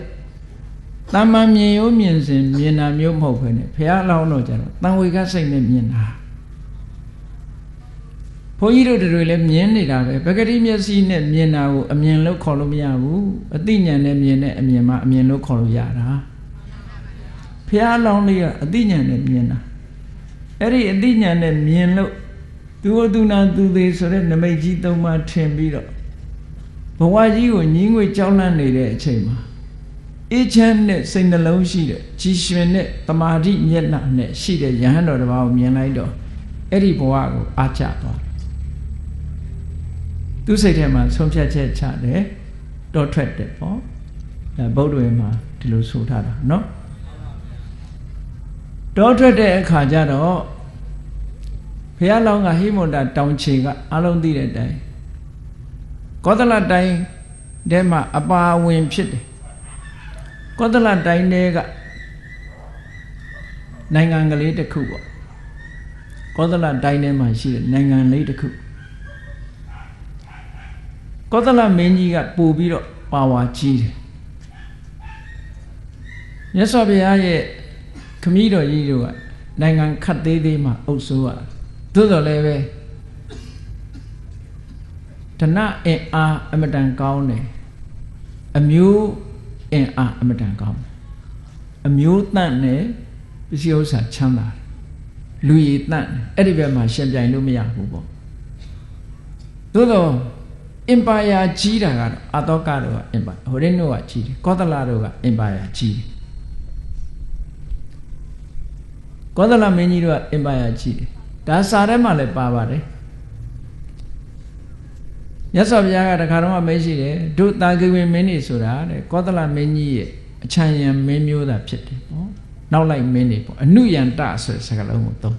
တမ္မာမြင်ရိုးမြင်စဉ်မြင်တာမျိုးမဟုတ်ဘဲနဲ့ဘုရားအလောင်းတော့ကြတော့တန်ဝေကစိတ်နဲ့မြင်တာဘုန်းကြီးတို့တွေလည်းမြင်နေတာပဲပဂတိမျက်စိနဲ့မြင်တာကိုအမြင်လို့ခေါ်လို့မရဘူးအသိဉာဏ်နဲ့မြင်တဲ့အမြင်မှအမြင်လို့ခေါ်လို့ရတာဘုရားအလောင်းလေးကအသိဉာဏ်နဲ့မြင်တာအဲ့ဒီအသိဉာဏ်နဲ့မြင်လို့သူ့သူနာသူသေးဆိုတဲ့နမိတ်ကြီးသုံးပါးထင်ပြီးတော့ဘဝကြီးကိုညီးငွေကြောက်လန့်နေတဲ့အချိန်မှာအေးချမ်းတဲ့စိတ်နှလုံးရှိတဲ့ကြည်ရွှင်တဲ့တမာတိမျက်နှာနဲ့ရှိတဲ့ယဟန်တော်တစ်ပါးကိုမြင်လိုက်တော့အဲ့ဒီဘဝကိုအားကျသွားသူစိတ်ထဲမှာဆုံးဖြတ်ချက်ချတယ်တော့ထွက်တယ်ပေါ့ဒါဗုဒ္ဓဝင်မှာဒီလိုဆိုထားတာเนาะတော့ထွက်တဲ့အခါကျတော့ဘုရားလောင်းကဟိမန္တာတောင်ခြေကအလုံးသိတဲ့အတိုင်းကောသလတိုင်းထဲမှာအပါဝင်ဖြစ်တယ်ကောသလတိုင်းထဲကနိုင်ငံကလေးတစ်ခုပေါ့ကောသလတိုင်းထဲမှာရှိတဲ့နိုင်ငံလေးတစ်ခုကောသလမင်းကြီးကပို့ပြီးတော့ပါဝါကြီးတယ်မြတ်စွာဘုရားရဲ့ခမည်းတော်ကြီးတို့ကနိုင်ငံခတ်သေးသေးမှအုပ်စိုးရသို့တော်လည်းပဲဓနအင်အားအမတန်ကောင်းတယ်အမျိုးအင်အားအမတန်ကောင်းတယ်အမျိုးတန့်နဲ့ပစ္စည်းဥစ္စာချမ်းသာတယ်လူရည်တန့်တယ်အဲ့ဒီဘက်မှာရှင်ပြိုင်လို့မရဘူးပေါ့သို့တော့အင်ပါယာကြီးတာကတော့အတောကတို့ကအင်ပါဟိုရင်းတို့ကကြီးတယ်ကောသလတို့ကအင်ပါယာကြီးတယ်ကောသလမင်းကြီးတို့ကအင်ပါယာကြီးတယ်ဒါစာထဲမှာလည်းပါပါတယ်မြတ်စွာဘုရားကတခါတော့မေးရှိတယ်တို့တာဂိဝင်မင်းနေဆိုတာတဲ့ကောသလမင်းကြီးရဲ့အချမ်းရံမင်းမျိုးသာဖြစ်တယ်ပေါ့နောက်လိုက်မင်းနေပေါ့အနုယန္တဆိုတဲ့စကားလုံးကိုသုံး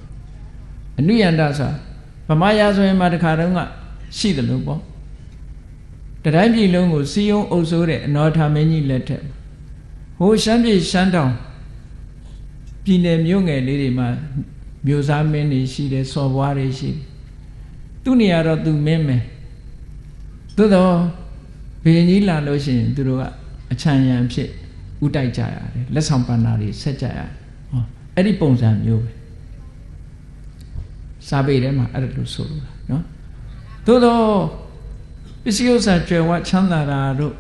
အနုယန္တဆိုတာဗမာရာဆိုရင်မှတခါတော့ရှိတယ်လို့ပေါ့တတိုင်းပြည်လုံးကိုစီယုံအုပ်စိုးတဲ့အနောထာမင်းကြီးလက်ထက်ဟိုရှမ်းပြည်ရှမ်းတောင်ပြည်နယ်မြို့ငယ်လေးတွေမှာမြို့သားမင်းတွေရှိတယ်စော်ဘွားတွေရှိတယ်သူနေရာတော့သူမင်းမယ်သို့တော့ဘုရင်ကြီးလာလို့ရှိရင်သူတို့ကအချမ်းရံဖြစ်ဥတိုက်ကြရတယ်လက်ဆောင်ပန္နာတွေဆက်ကြရတယ်ဟောအဲ့ဒီပုံစံမျိုးပဲစာပေထဲမှာအဲ့လိုဆိုလို့နော်သို့တော့ပစ္စည်းဥစ္စာကျွယ်ဝချမ်းသာတာတို့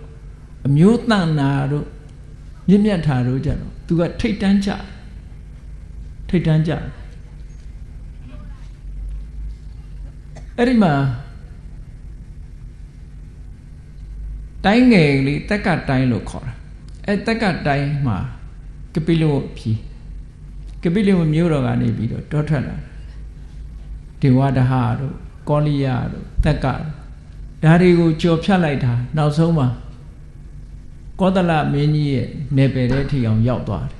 အမျိုးတန်တာတို့မြင့်မြတ်တာတို့ကြတော့သူကထိတ်တန်းကြအဲ့ဒီမှာတိုင်းငယ်လေးတက်ကတိုင်းလို့ခေါ်တာအဲ့တက်ကတိုင်းမှာကပိလဝပြည်ကပိလဝမြို့တော်ကနေပြီးတော့တောထွက်လာဒေဝဒဟတို့ကောလိယတို့တက်ကဒါတွေကိုကြော်ဖြတ်လိုက်တာနောက်ဆုံးမှာကောသလမင်းကြီးရဲ့နေပယ်တဲ့ထိအောင်ရောက်သွားတယ်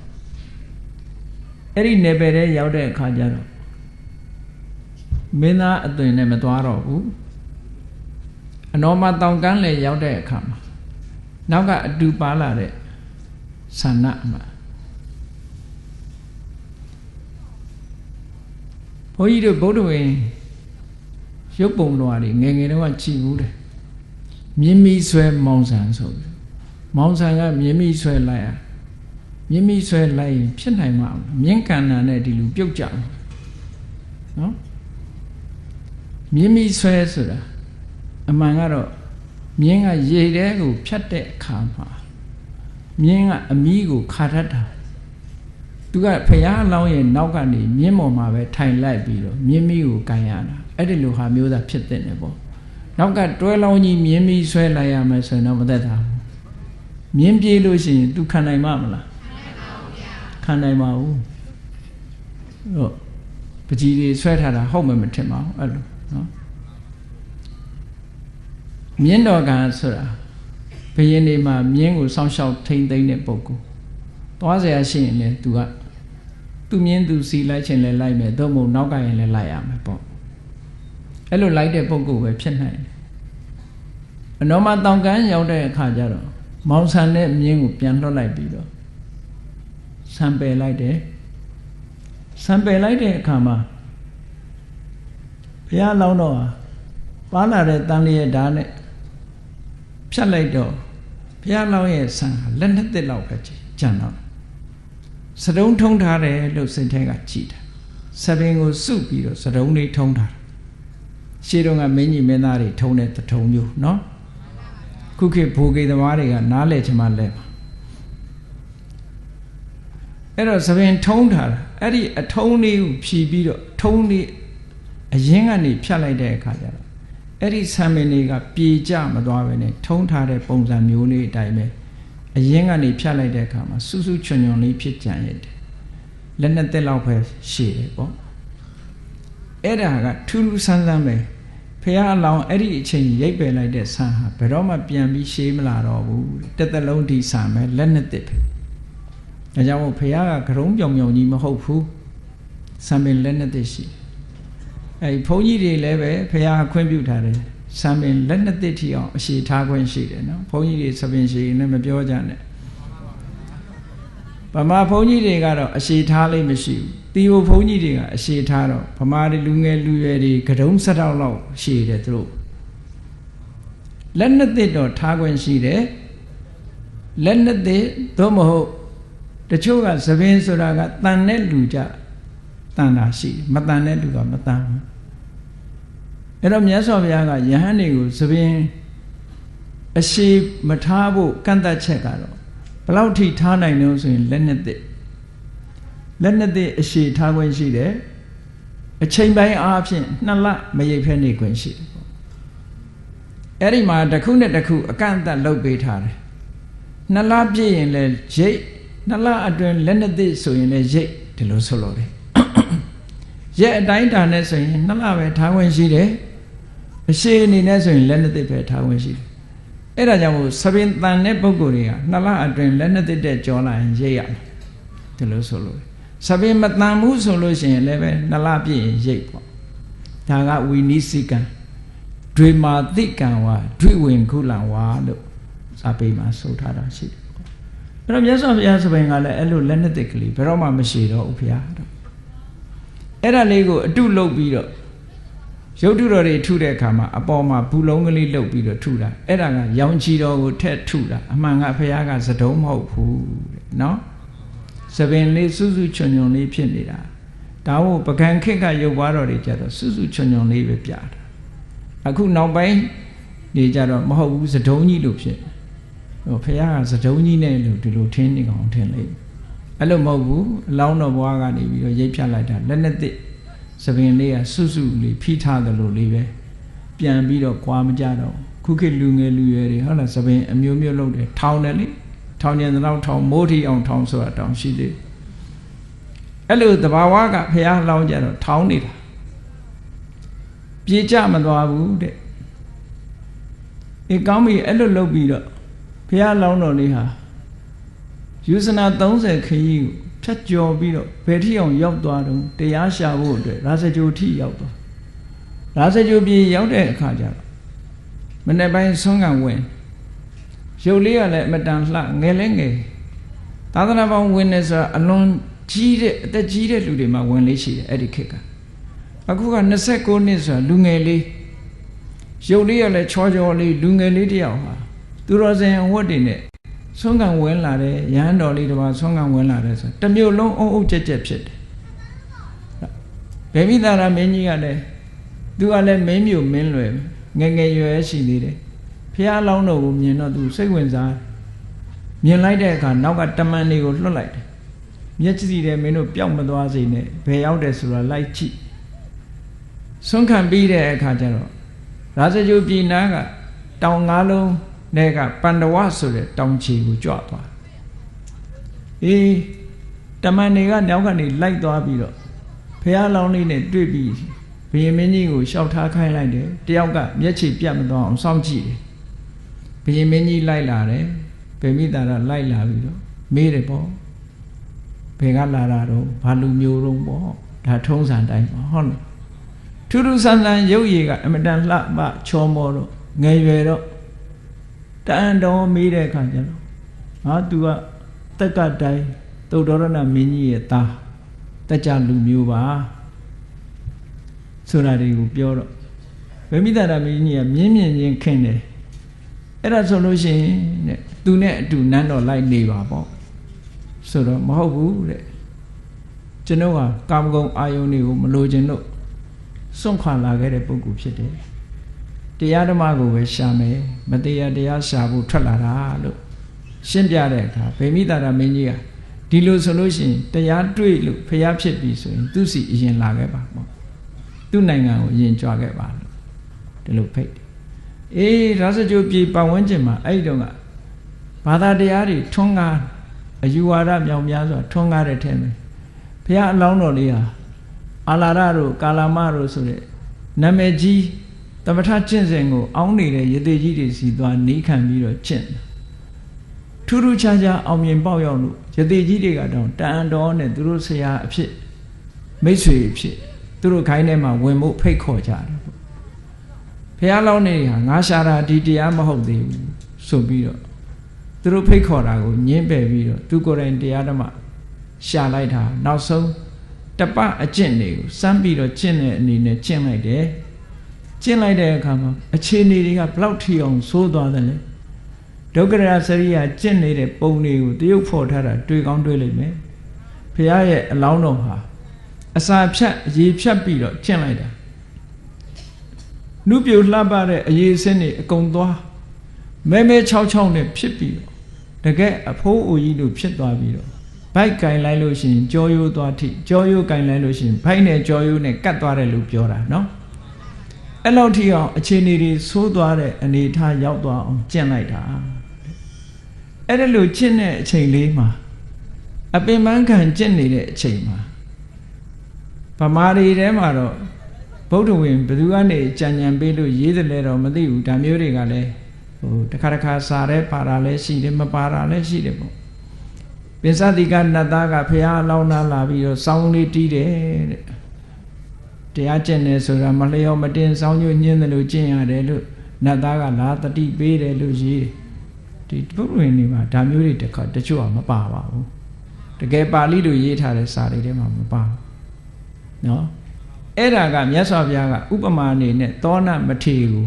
အဲ့ဒီနေပယ်တဲ့ရောက်တဲ့အခါကျတော့မင်းသားအသွင်နဲ့မသွားတော့ဘူးအနောမတောင်ကန်းလေရောက်တဲ့အခါမှာနောက်ကအတူပါလာတဲ့ဆန္ဒမှာဘုန်းကြီးတို့ဗုဒ္ဓဝင်ရုပ်ပုံတော်တွေငယ်ငယ်တုန်းကကြည်ဘူးတယ်မြင်းမီဆွဲမောင်ဆန်ဆိုပြီးမောင်ဆန်ကမြင်းမီဆွဲလိုက်မြင်းမီဆွဲလိုက်ရင်ဖြစ်နိုင်မှာမြင်းကန္နာနဲ့ဒီလူပြုတ်ကြတယ်နော်မြင်းမီဆွဲဆိုတာအမှန်ကတော့မြင်းကရေထဲကိုဖြတ်တဲ့အခါမှာမြင်းကအမီးကိုခါတတ်တာသူကဖရာအလောင်းရဲ့နောက်ကနေမြင်းပေါ်မှာပဲထိုင်လိုက်ပြီးတော့မြင်းမီးကိုကန်ရတာအဲ့ဒီလိုဟာမျိုးသာဖြစ်တဲ့နေပေါ့နောက်ကတွဲလောင်းကြီးမြင်းမီးဆွဲလိုက်ရမယ်ဆိုရင်တော့မသက်သာဘူးမြင်းပြေးလို့ရှိရင် तू ခံနိုင်မှာမလားခံနိုင်ပါဘူးဟုတ်ပကြီးတွေဆွဲထားတာဟုတ်မှမထင်ပါဘူးအဲ့လိုနော်မြင်းတော်ကဆိုတာဘုရင်တွေမှာမြင်းကိုစောင့်ရှောက်ထိမ့်သိမ့်တဲ့ပုဂ္ဂိုလ်သွားเสียရှိရင်လည်း तू သူမြင်သူစီလိုက်ခြင်းလည်းလိုက်မယ်သို့မဟုတ်နောက်ကရင်လည်းလိုက်ရမယ်ပေါ့အဲ့လိုလိုက်တဲ့ပုဂ္ဂိုလ်ပဲဖြစ်နိုင်တယ်အနောမတောင်ကန်းရောက်တဲ့အခါကျတော့မောင်ဆန်တဲ့မြင်းကိုပြန်လွှတ်လိုက်ပြီးတော့ဆံပယ်လိုက်တယ်ဆံပယ်လိုက်တဲ့အခါမှာဘုရားလောင်းတော့ပါလာတဲ့တန်လျက်ဓာတ်နဲ့ဖြတ်လိုက်တော့ဘုရားလောင်းရဲ့ဆံဟာလက်နှစ်သက်လောက်ပဲကြံတော့စတုံးထုံးထားတယ်လို့စိတ်ထဲကကြည်တာစပင်ကိုစုပြီးတော့စတုံးလေးထုံးထားတာရှေးတုန်းကမင်းကြီးမင်းသားတွေထုံးတဲ့တထုံမျိုးနော်ခုခေတ်ဘိုးကေသမားတွေကနားလဲချင်မှလဲပါအဲ့တော့သပင်ထုံးထားတာအဲ့ဒီအထုံးလေးကိုဖြီးပြီးတော့ထုံးလေးအရင်ကနေဖြတ်လိုက်တဲ့အခါကျတော့အဲ့ဒီဆံပင်တွေကပြေကျမသွားပဲနဲ့ထုံးထားတဲ့ပုံစံမျိုးလေးအတိုင်းပဲအရင်ကနေဖြတ်လိုက်တဲ့အခါမှာစူးစူးချွန်ချွန်လေးဖြစ်ကြံရတယ်လက်နဲ့တက်လောက်ပဲရှည်တယ်ပေါ့အဲ့ဒါကထူးထူးဆန်းဆန်းပဲဖះအလောင်းအဲ့ဒီအချိန်ရိပ်ပယ်လိုက်တဲ့ဆံဟာဘယ်တော့မှပြန်ပြီးရှေးမလာတော့ဘူးတစ်သက်လုံးဒီဆံပဲလက်နဲ့တက်ပဲဒါကြောင့်မို့ဖះကကရုံးပြောင်ပြောင်ကြီးမဟုတ်ဘူးဆံပင်လက်နဲ့တက်ရှိအဲ့ဘုန်းကြီးတွေလည်းပဲဖះခွင့်ပြုထားတယ်ဆံပင်လက်နဲ့တက်ထီအောင်အရှိထားခွင့်ရှိတယ်နော်ဘုန်းကြီးတွေဆပင်ရှိရင်လည်းမပြောကြနဲ့ဗမာဘုန်းကြီးတွေကတော့အရှိထားလေးမရှိဘူးတီဟိုဘုန်းကြီးတွေကအရှိထားတော့ဗမာတွေလူငယ်လူရွယ်တွေကတုံးဆက်တော့လောက်ရှိတယ်သူတို့လက်နှစ်သက်တော့ထားခွင့်ရှိတယ်လက်နှစ်သက်သို့မဟုတ်တချို့ကသပင်ဆိုတာကတန်တဲ့လူကြတန်တာရှိတယ်မတန်တဲ့လူကမတန်ဘူးအဲ့တော့မြတ်စွာဘုရားကယဟန်တွေကိုသပင်အရှိမထားဖို့ကန့်သတ်ချက်ကတော့ဘယ်လောက်ထိထားနိုင်လို့ဆိုရင်လက်နှစ်သက်အရှိထားခွင့်ရှိတယ်အချိန်ပိုင်းအားဖြင့်2လမရိပ်ဖက်နေခွင့်ရှိတယ်ပေါ့အဲ့ဒီမှာတစ်ခုနဲ့တစ်ခုအကန့်အသတ်လုပ်ပေးထားတယ်2လပြည့်ရင်လည်းရိပ်2လအတွင်းလက်နှစ်သက်ဆိုရင်လည်းရိပ်ဒီလိုဆိုလို့တယ်ရက်အတိုင်းတာနဲ့ဆိုရင်2လပဲထားခွင့်ရှိတယ်အရှိအနေနဲ့ဆိုရင်လက်နှစ်သက်ပဲထားခွင့်ရှိတယ်အဲ့ဒါကြောင့်မို့သပင်တန်တဲ့ပုဂ္ဂိုလ်တွေက2လအတွင်းလက်နှစ်သက်တဲ့ကြောလာရင်ရိပ်ရတယ်ဒီလိုဆိုလို့သပင်မတန်ဘူးဆိုလို့ရှိရင်လည်းပဲ2လပြည့်ရင်ရိပ်ပေါ့ဒါကဝီနိစိကံဒွေမာတိကံဝါဒွိဝင်ခုလံဝါလို့စာပေမှာဆိုထားတာရှိတယ်ပေါ့အဲ့တော့မြတ်စွာဘုရားသပင်ကလည်းအဲ့လိုလက်နှစ်သက်ကလေးဘယ်တော့မှမရှိတော့ဘူးဘုရားတော့အဲ့ဒါလေးကိုအတုလုပ်ပြီးတော့ရုပ်တုတော်တွေထုတဲ့အခါမှာအပေါ်မှာဘူးလုံးကလေးလုပ်ပြီးတော့ထုတာအဲ့ဒါကရောင်ချီတော်ကိုထက်ထုတာအမှန်ကဘုရားကသဒုံမဟုတ်ဘူးတဲ့နော်သပင်လေးစွစွချွန်ချွန်လေးဖြစ်နေတာဒါမို့ပကံခေတ်ကရုပ်ပွားတော်တွေကြတော့စွစွချွန်ချွန်လေးပဲပြတာအခုနောက်ပိုင်းနေကြတော့မဟုတ်ဘူးသဒုံကြီးလို့ဖြစ်ဟိုဘုရားကသဒုံကြီးနဲ့လို့ဒီလိုထင်းနေကောင်ထင်လိုက်အဲ့လိုမဟုတ်ဘူးအလောင်းတော်ဘွားကနေပြီးတော့ရိပ်ဖြတ်လိုက်တာလက်နဲ့တစ်သပင်လေးကစွစွလေးဖိထားတယ်လို့လေးပဲပြန်ပြီးတော့ကြွားမကြတော့ခုခေတ်လူငယ်လူရွယ်တွေဟုတ်လားသပင်အမျိုးမျိုးလုပ်တယ်ထောင်းတယ်လေထောင်းကျင်တော့ထောင်းမိုးထီအောင်ထောင်းဆိုတာတောင်းရှိသေးအဲ့လိုတဘာဝကဖះလောင်းကြတော့ထောင်းနေတာပြေကြမသွားဘူးတဲ့အေးကောင်းပြီအဲ့လိုလုပ်ပြီးတော့ဖះလောင်းတော်လေးဟာယူဇနာ30ခရီးကိုဖြတ်ကျော်ပြီးတော့ဘယ်ထိအောင်ရောက်သွားတော့တရားရှာဖို့အတွက်ရာဇဂိုထိရောက်သွားရာဇဂိုပြေရောက်တဲ့အခါကျတော့မနေ့ပိုင်းဆွမ်းကံဝင်ရုပ်လေးကလည်းအမတန်လှငယ်လဲငယ်သာသနာပေါင်းဝင်နေဆိုတာအလွန်ကြီးတဲ့အသက်ကြီးတဲ့လူတွေမှာဝင်လေးရှိတယ်အဲ့ဒီခေတ်ကအခုက29နှစ်ဆိုတာလူငယ်လေးရုပ်လေးကလည်းချောချောလေးလူငယ်လေးတယောက်ဟာသူတော်စင်အဝတ်တွေနဲ့ဆွမ်းကံဝင်လာတယ်ရဟန်းတော်လေးတစ်ပါးဆွမ်းကံဝင်လာတယ်ဆိုတမျိုးလုံးအုံအုပ်ကြက်ကြက်ဖြစ်တယ်ဗေမိသာရမင်းကြီးကလည်းသူကလည်းမင်းမျိုးမင်းလွယ်ငယ်ငယ်ရွယ်ရှိသေးတယ်ဖះလောင်းတော်ကိုမြင်တော့သူစိတ်ဝင်စားမြင်လိုက်တဲ့အခါနောက်ကတမန်တွေကိုလွှတ်လိုက်တယ်မျက်စိတွေမင်းတို့ပျောက်မသွားစေနဲ့ဘယ်ရောက်တယ်ဆိုတာလိုက်ကြည့်ဆွမ်းခံပြီးတဲ့အခါကျတော့ရာဇဂိုပြည်နာကတောင်၅လုံးနဲ့ကပန္ဒဝဆိုတဲ့တောင်ချီကိုကြွသွားအေးတမန်တွေကနောက်ကနေလိုက်သွားပြီးတော့ဖះလောင်းလေးနဲ့တွေ့ပြီးဘုရင်မင်းကြီးကိုရှောက်ထားခိုင်းလိုက်တယ်တယောက်ကမျက်ခြေပြတ်မသွားအောင်စောင့်ကြည့်တယ်ဘုရင်မင်းကြီးလိုက်လာတယ်ဗေမိတာရလိုက်လာပြီးတော့မေးတယ်ပေါ့ဘ ဘယ်ကလာတာတော့ဘာလူမျိုးတော့ပေါ့ဒါထုံးစံတိုင်းပါဟုတ်လားထူးထူးဆန်းဆန်းရုပ်ရည်ကအမတန်လှပချောမောတော့ငယ်ရွယ်တော့တန်တော်မေးတဲ့အခါကျတော့ဟာသူကတက်ကတိုင်းသုတ္တရဏမင်းကြီးရဲ့သားတက်ကြလူမျိုးပါဆိုတာတွေကိုပြောတော့ဗမိတာရမင်းကြီးကမြင်းမြင့်ချင်းခင်တယ်အဲ့ဒါဆိုလို့ရှိရင်တဲ့သူနဲ့အတူနန်းတော်လိုက်နေပါပေါ့ဆိုတော့မဟုတ်ဘူးတဲ့ကျွန်တော်ကကာမဂုဏ်အာယုန်တွေကိုမလိုချင်လို့စွန့်ခွာလာခဲ့တဲ့ပုဂ္ဂိုလ်ဖြစ်တယ်တရားဓမ္မကိုပဲရှာမယ်မတရားတရားရှာဖို့ထွက်လာတာလို့ရှင်းပြတဲ့အခါဗေမိတာရမင်းကြီးကဒီလိုဆိုလို့ရှိရင်တရားတွေ့လို့ဖျားဖြစ်ပြီဆိုရင်သူ့စီအရင်လာခဲ့ပါပေါ့သူ့နိုင်ငံကိုအရင်ကြွားခဲ့ပါလို့ဒီလိုဖိတ်တယ်အေးရာဇကြိုးပြည်ပတ်ဝန်းကျင်မှာအဲ့ဒီတော့ကဘာသာတရားတွေထွန်းကားအယူဝါဒမြောင်များစွာထွန်းကားတဲ့ထဲမှာဘုရားအလောင်းတော်လေးဟာအာလာရတို့ကာလာမတို့ဆိုတဲ့နာမည်ကြီးသမထကျင့်စဉ်ကိုအောင်းနေတဲ့ယသိကြီးတွေစီသွားနီးခံပြီးတော့ကျင့်ထူးထူးခြားခြားအောင်မြင်ပေါက်ရောက်လို့ယသိကြီးတွေကတော့တန်တော်နဲ့သူတို့ဆရာအဖြစ်မိတ်ဆွေအဖြစ်သူတို့ခိုင်းထဲမှာဝင်ဖို့ဖိတ်ခေါ်ကြတယ်ဘုရားလောင်းနေဟာငါရှာတာဒီတရားမဟုတ်သေးဘူးဆိုပြီးတော့သူတို့ဖိတ်ခေါ်တာကိုညှင်းပယ်ပြီးတော့သူကိုယ်တိုင်တရားဓမ္မရှာလိုက်တာနောက်ဆုံးတပအကျင့်တွေကိုစမ်းပြီးတော့ကျင့်တဲ့အနေနဲ့ကျင့်လိုက်တယ်ကျင့်လိုက်တဲ့အခါမှာအခြေအနေတွေကဘလောက်ထီအောင်ဆိုးသွားတယ်လေဒုက္ခရစရိယာကျင့်နေတဲ့ပုံတွေကိုတရုပ်ဖော်ထားတာတွေ့ကောင်းတွေ့လိမ့်မယ်ဘုရားရဲ့အလောင်းတော်ဟာအစာဖြတ်ရေဖြတ်ပြီးတော့ကျင့်လိုက်တာနုပြိုလှပတဲ့အရေးစင်းတွေအကုန်သွားမဲမဲချောက်ချောက်နဲ့ဖြစ်ပြီးတော့တကယ်အဖိုးအိုကြီးတို့ဖြစ်သွားပြီးတော့ဘိုက်ကင်လိုက်လို့ရှိရင်ကြောရိုးသွားထိကြောရိုးကင်လိုက်လို့ရှိရင်ဘိုက်နဲ့ကြောရိုးနဲ့ကတ်သွားတယ်လို့ပြောတာနော်အဲ့လောက်ထိအောင်အခြေအနေတွေဆိုးသွားတဲ့အနေအထားရောက်သွားအောင်ကျင့်လိုက်တာအဲ့ဒါလို့ကျင့်တဲ့အချိန်လေးမှာအပင်ပန်းခံကျင့်နေတဲ့အချိန်မှာဗမာတွေထဲမှာတော့ဗုဒ္ဓဝင်ဘယ်သူကနေကြံကြံပေးလို့ရေးတယ်လဲတော့မသိဘူးဒါမျိုးတွေကလည်းဟိုတစ်ခါတစ်ခါစားတဲ့ပါတာလည်းရှိတယ်မပါတာလည်းရှိတယ်ပေါ့ပင်စတိကနတ်သားကဖះအလောင်းသားလာပြီးတော့စောင်းလေးတီးတယ်တဲ့တရားကျင့်တယ်ဆိုတာမလျော်မတင်စောင်းညွညင်းတယ်လို့ကျင့်ရတယ်လို့နတ်သားကလာတတိပေးတယ်လို့ရေးတယ်ဒီဗုဒ္ဓဝင်တွေမှာဒါမျိုးတွေတချို့ကမပါပါဘူးတကယ်ပါဠိလိုရေးထားတဲ့စာတွေထဲမှာမပါဘူးနော်အဲ့ဒါကမြတ်စွာဘုရားကဥပမာအနေနဲ့သောဏမထေရကို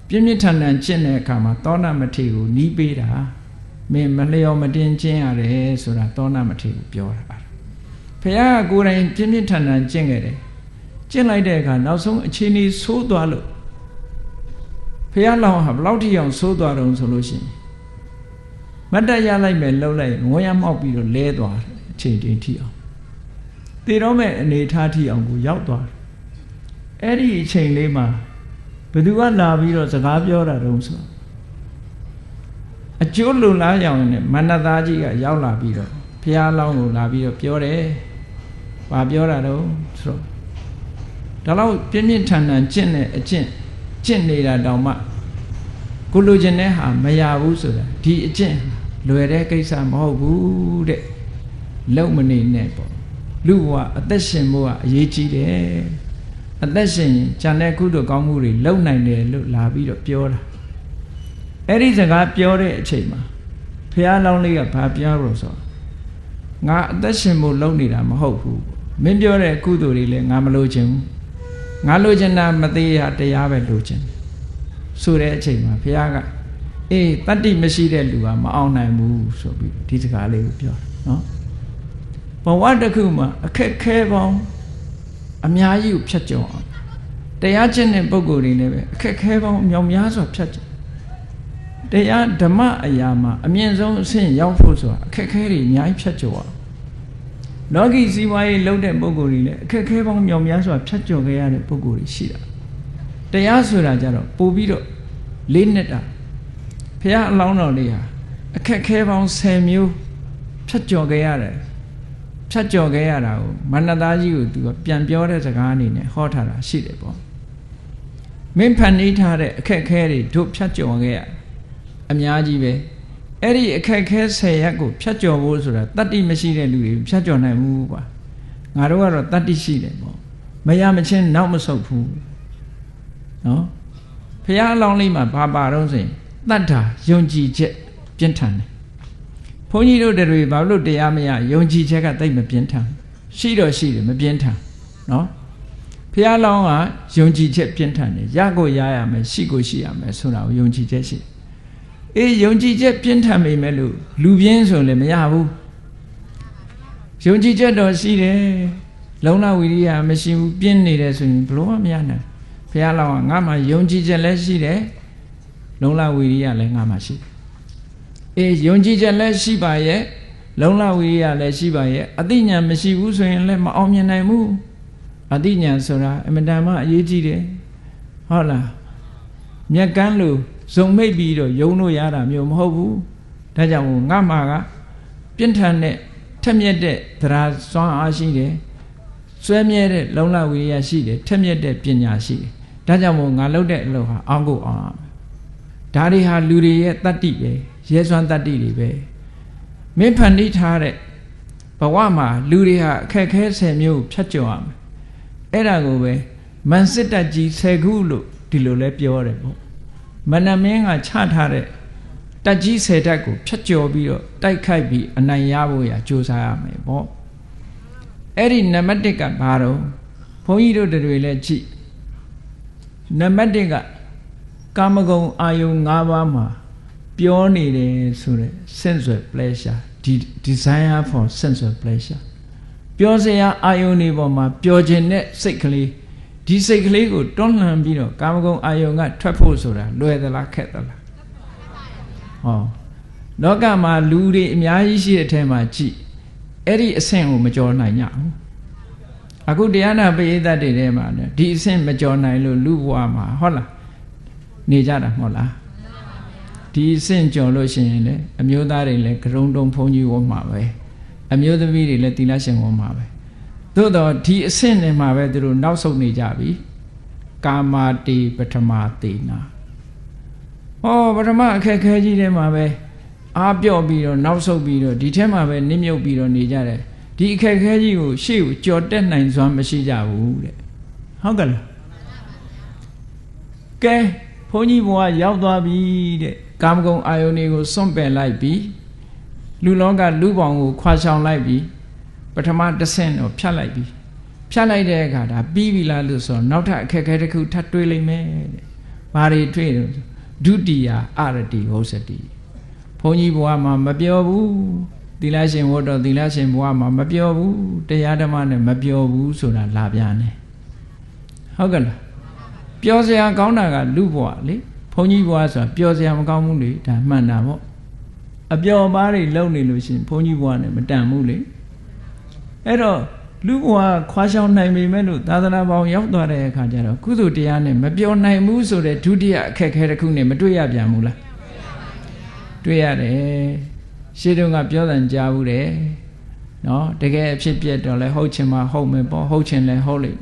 ပြင်းပြထန်ထန်ကျင့်တဲ့အခါမှာသောဏမထေရကိုနီးပေးတာမင်းမလျော်မတင်ကျင့်ရတယ်ဆိုတာသောဏမထေရကိုပြောတာဘုရားကကိုယ်တိုင်ပြင်းပြထန်ထန်ကျင့်ခဲ့တယ်ကျင့်လိုက်တဲ့အခါနောက်ဆုံးအခြေအနေဆိုးသွားလို့ဘုရားလောင်းဟာဘလောက်ထိအောင်ဆိုးသွားတုံးဆိုလို့ရှိရင်မတ်တရလိုက်မယ်လှုပ်လိုက်ငွေရမောက်ပြီးတော့လဲသွားတယ်အချိန်တည်းထိအောင်တည်တော့မဲ့အနေထားထိအောင်ကိုရောက်သွားတယ်အဲ့ဒီအချိန်လေးမှာဘယ်သူကလာပြီးတော့စကားပြောတာတုံးဆိုအကျိုးလုံလားရောင်နဲ့မန္တသားကြီးကရောက်လာပြီးတော့ဘုရားလောင်းကိုလာပြီးတော့ပြောတယ်။ဘာပြောတာတော့ဆိုတော့ဒါတော့ပြင်းပြင်းထန်ထန်ကျင့်တဲ့အကျင့်နေတာတောင်မှကိုလိုချင်တဲ့ဟာမရဘူးဆိုတာဒီအကျင့်လွယ်တဲ့ကိစ္စမဟုတ်ဘူးတဲ့လုံမနေနဲ့ပေါ့လူဘဝအသက်ရှင်ဖို့ကအရေးကြီးတယ်အသက်ရှင်ရင်ဉာဏ်နဲ့ကုသိုလ်ကောင်းမှုတွေလုံနိုင်တယ်လို့လာပြီးတော့ပြောတာအဲ့ဒီစကားပြောတဲ့အချိန်မှာဘုရားလောင်းလေးကဘာပြောလို့ဆိုငါအသက်ရှင်ဖို့လုံနေတာမဟုတ်ဘူးမင်းပြောတဲ့ကုသိုလ်တွေလည်းငါမလိုချင်ဘူးငါလိုချင်တာမသေးရတရားပဲလိုချင်ဆိုတဲ့အချိန်မှာဘုရားကအေးတတ္တိမရှိတဲ့လူကမအောင်နိုင်ဘူးဆိုပြီးဒီစကားလေးကိုပြောတာနော်ဘဝတစ်ခုမှာအခက်ခဲပေါင်းအများကြီးကိုဖြတ်ကျော်အောင်တရားကျင့်တဲ့ပုဂ္ဂိုလ်တွေလည်းပဲအခက်ခဲပေါင်းမြောက်များစွာဖြတ်ကျော်တရားဓမ္မအရာမှာအမြင့်ဆုံးအဆင့်ရောက်ဖို့ဆိုတာအခက်ခဲတွေအများကြီးဖြတ်ကျော်အောင်လောကီစီးပွားရေးလုပ်တဲ့ပုဂ္ဂိုလ်တွေလည်းအခက်ခဲပေါင်းမြောက်များစွာဖြတ်ကျော်ခဲ့ရတဲ့ပုဂ္ဂိုလ်တွေရှိတာတရားဆိုတာကြတော့ပို့ပြီးတော့လေးနှစ်တာဘုရားအလောင်းတော်လေးဟာအခက်ခဲပေါင်း10မျိုးဖြတ်ကျော်ခဲ့ရတယ်ဖြတ်ကျော်ခဲ့ရတာကိုမန္တသားကြီးကိုသူကပြန်ပြောတဲ့စကားအနေနဲ့ဟောထားတာရှိတယ်ပေါ့မင်းဖန်နေထားတဲ့အခက်ခဲတွေတို့ဖြတ်ကျော်ခဲ့ရအများကြီးပဲ အဲ့ဒီအခက်ခဲ10ရက်ကိုဖြတ်ကျော်ဖို့ဆိုတာတတ္တိမရှိတဲ့လူတွေဖြတ်ကျော်နိုင်ဘူးကွာငါတို့ကတော့တတ္တိရှိတယ်ပေါ့မရမချင်းနောက်မဆုတ်ဘူးနော်ဘုရားအလောင်းလေးမှာဘာပါတော့ဆိုရင်တတ္တာယုံကြည်ချက်ပြင်းထန်တယ်ဘုန်းကြီးတို့တွေဘာလို့တရားမရယုံကြည်ချက်ကတိတ်မပြင်းထန်ရှိတော့ရှိတယ်မပြင်းထန်နော်ဘုရားလောင်းကယုံကြည်ချက်ပြင်းထန်တယ်ရကိုရရမယ်ရှိကိုရှိရမယ်ဆိုတာကိုယုံကြည်ချက်ရှိအေးယုံကြည်ချက်ပြင်းထန်မိမယ်လို့လူပြင်းဆိုလည်းမရဘူးယုံကြည်ချက်တော့ရှိတယ်လုံလဝိရိယမရှိဘူးပြင်းနေတယ်ဆိုရင်ဘလို့မှမရနိုင်ဘုရားလောင်းကငါမှယုံကြည်ချက်လည်းရှိတယ်လုံလဝိရိယလည်းငါမှရှိတယ်အေးယုံကြည်ချက်လည်းရှိပါရဲ့လုံလဝိရိယလည်းရှိပါရဲ့အသိဉာဏ်မရှိဘူးဆိုရင်လည်းမအောင်မြင်နိုင်ဘူးအသိဉာဏ်ဆိုတာအမတန်မှအရေးကြီးတယ်ဟုတ်လားမြက်ကန်းလို့ဇုံမိတ်ပြီးတော့ယုံလို့ရတာမျိုးမဟုတ်ဘူးဒါကြောင့်ငါမှာကပြင်းထန်တဲ့ထက်မြက်တဲ့သရာစွမ်းအားရှိတယ်ဆွဲမြဲတဲ့လုံလဝိရိယရှိတယ်ထက်မြက်တဲ့ပညာရှိတယ်ဒါကြောင့်မို့ငါလုပ်တဲ့အလုပ်ဟာအောင်ကိုအောင်ဒါတွေဟာလူတွေရဲ့တတ္တိပဲရဲစွမ်းတတ္တိတွေပဲမင်းဖန်တီးထားတဲ့ဘဝမှာလူတွေဟာအခက်ခဲ10မျိုးဖြတ်ကျော်ရမယ်အဲ့ဒါကိုပဲမန်စစ်တပ်ကြီး10ခုလို့ဒီလိုလဲပြောတယ်ပေါ့မနမင်းကချထားတဲ့တက်ကြီး10တက်ကိုဖြတ်ကျော်ပြီးတော့တိုက်ခိုက်ပြီးအနိုင်ရဖို့ရကြိုးစားရမယ်ပေါ့အဲ့ဒီနံပါတ်1ကဘာတော့ဘုန်းကြီးတို့တွေလည်းကြည့်နံပါတ်1ကကာမဂုဏ်အာယုံ5ပါးမှာပြောနေတယ်ဆိုတဲ့ sensual pleasure desire for sensual pleasure ပြောစရာအာယုံတွေပေါ်မှာပျော်ခြင်းနဲ့စိတ်ကလေးဒီစိတ်ကလေးကိုတွန်းလှန်ပြီးတော့ကာမဂုဏ်အာယုံကထွက်ဖို့ဆိုတာလွယ်သလားခက်သလားဟောလောကမှာလူတွေအများကြီးရှိတဲ့အထက်မှာကြည့်အဲ့ဒီအဆင့်ကိုမကျော်နိုင်ကြဘူးအခုတရားနာပရိသတ်တွေထဲမှာဒီအဆင့်မကျော်နိုင်လို့လူဘဝမှာဟုတ်လားနေကြတာမဟုတ်လားဒီအဆင့်ကျော်လို့ရှိရင်လေအမျိုးသားတွေလည်းဂရုံတုံဖုံးကြီးဝတ်မှာပဲအမျိုးသမီးတွေလည်းသီလရှင်ဝတ်မှာပဲသို့တော့ဒီအဆင့်တွေမှာပဲသူတို့နောက်ဆုံးနေကြပြီကာမာတိပထမသေနာဟောပထမအခက်ခဲကြီးထဲမှာပဲအားပြော့ပြီးတော့နောက်ဆုတ်ပြီးတော့ဒီထဲမှာပဲနစ်မြုပ်ပြီးတော့နေကြတယ်ဒီအခက်ခဲကြီးကိုရှေ့ကိုကြော်တက်နိုင်စွမ်းမရှိကြဘူးတဲ့ဟုတ်ကဲ့လားကဲဘုန်းကြီးဘုရားရောက်သွားပြီတဲ့ကာမဂုဏ်အာယုန်တွေကိုစွန့်ပယ်လိုက်ပြီလူလောကလူပေါင်းကိုခွာချောင်လိုက်ပြီပထမတစ်ဆင့်တော့ဖြတ်လိုက်ပြီဖြတ်လိုက်တဲ့အခါဒါပြီးပြီလားလို့ဆိုတော့နောက်ထပ်အခက်အခဲတစ်ခုထပ်တွေးလိုက်မယ်တဲ့ဘာတွေတွေးလို့ဒုတိယအရတိဝုစတိဘုန်းကြီးဘုရားမှာမပြောဘူးသီလရှင်ဝတ်တော်သီလရှင်ဘုရားမှာမပြောဘူးတရားဓမ္မနဲ့မပြောဘူးဆိုတာလာပြန်တယ်ဟုတ်ကဲ့လားပြောစရာကောင်းတာကလူဘဝလေဘုန်းကြီးဘဝဆိုတာပြောစရာမကောင်းဘူးလေဒါမှန်တာပေါ့အပျော်ပါးတွေလုံနေလို့ရှိရင်ဘုန်းကြီးဘဝနဲ့မတန်ဘူးလေအဲ့တော့လူဘဝခွာရှောင်နိုင်ပေမဲ့လို့သာသနာပေါင်းရောက်သွားတဲ့အခါကျတော့ကုသိုလ်တရားနဲ့မပြောနိုင်ဘူးဆိုတဲ့ဒုတိယအခက်အခဲတစ်ခုနဲ့မတွေ့ရပြန်ဘူးလားတွေ့ရတယ်ရှင်းတုန်းကပြောတယ်ကြားဘူးတယ်နော်တကယ်အဖြစ်ပြက်တော့လဲဟုတ်ချင်မှဟုတ်မယ်ပေါ့ဟုတ်ချင်လဲဟုတ်လိမ့်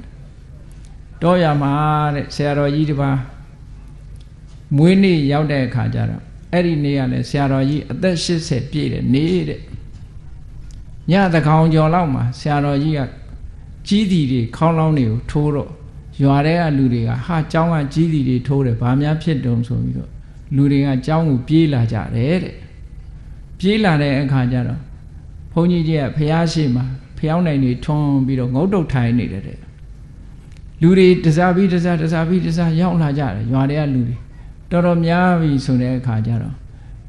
တော့ရမှာတဲ့ဆရာတော်ကြီးတစ်ပါးမွေးနေ့ရောက်တဲ့အခါကျတော့အဲ့ဒီနေ့ကလည်းဆရာတော်ကြီးအသက်80ပြည့်တဲ့နေတဲ့ညသကောင်ကျော်လောက်မှာဆရာတော်ကြီးကကြီးတီတွေခေါင်းလောင်းတွေကိုထိုးတော့ရွာထဲကလူတွေကဟာကျောင်းကကြီးတီတွေထိုးတယ်ဘာများဖြစ်တုံဆိုပြီးတော့လူတွေကကျောင်းကိုပြေးလာကြတယ်တဲ့ပြေးလာတဲ့အခါကျတော့ဘုန်းကြီးကြီးကဖျားရှိမှာဖျောင်းနိုင်နေထွန်းပြီးတော့ငုတ်တုတ်ထိုင်နေတယ်တဲ့လူတွေတစားပြီးတစားရောက်လာကြတယ်ရွာတွေကလူတွေတော်တော်များပြီဆိုတဲ့အခါကျတော့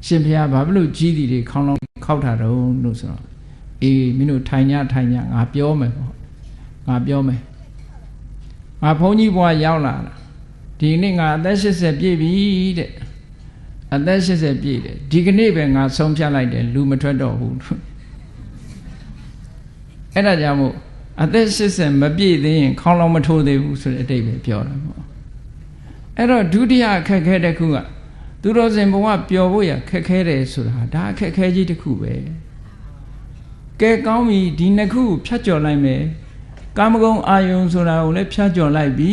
ရှင်ဖျားဘာဖြစ်လို့ကြီးတီတွေခေါင်းလောင်းခောက်တာတော့လို့ဆိုတော့အေးမင်းတို့ထိုင်ညငါပြောမယ်ပေါ့ငါပြောမယ်ငါဘုန်းကြီးဘွားရောက်လာတာဒီနေ့ငါအသက်80ပြည့်ပြီတဲ့အသက်80ပြည့်တယ်ဒီကနေ့ပဲငါဆုံးဖြတ်လိုက်တယ်လူမထွက်တော့ဘူးအဲ့ဒါကြောင့်မို့အသက်80မပြည့်သေးရင်ခေါင်းလောင်းမထိုးသေးဘူးဆိုတဲ့အတိတ်ပဲပြောတာပေါ့အဲ့တော့ဒုတိယအခက်ခဲတစ်ခုကသူတော်စင်ဘဝပျော်ဖို့ရခက်ခဲတယ်ဆိုတာဒါအခက်ခဲကြီးတစ်ခုပဲကဲကောင်းပြီဒီနှစ်ခုကိုဖြတ်ကျော်လိုက်မယ်ကာမဂုဏ်အာယုံဆိုတာကိုလည်းဖြတ်ကျော်လိုက်ပြီ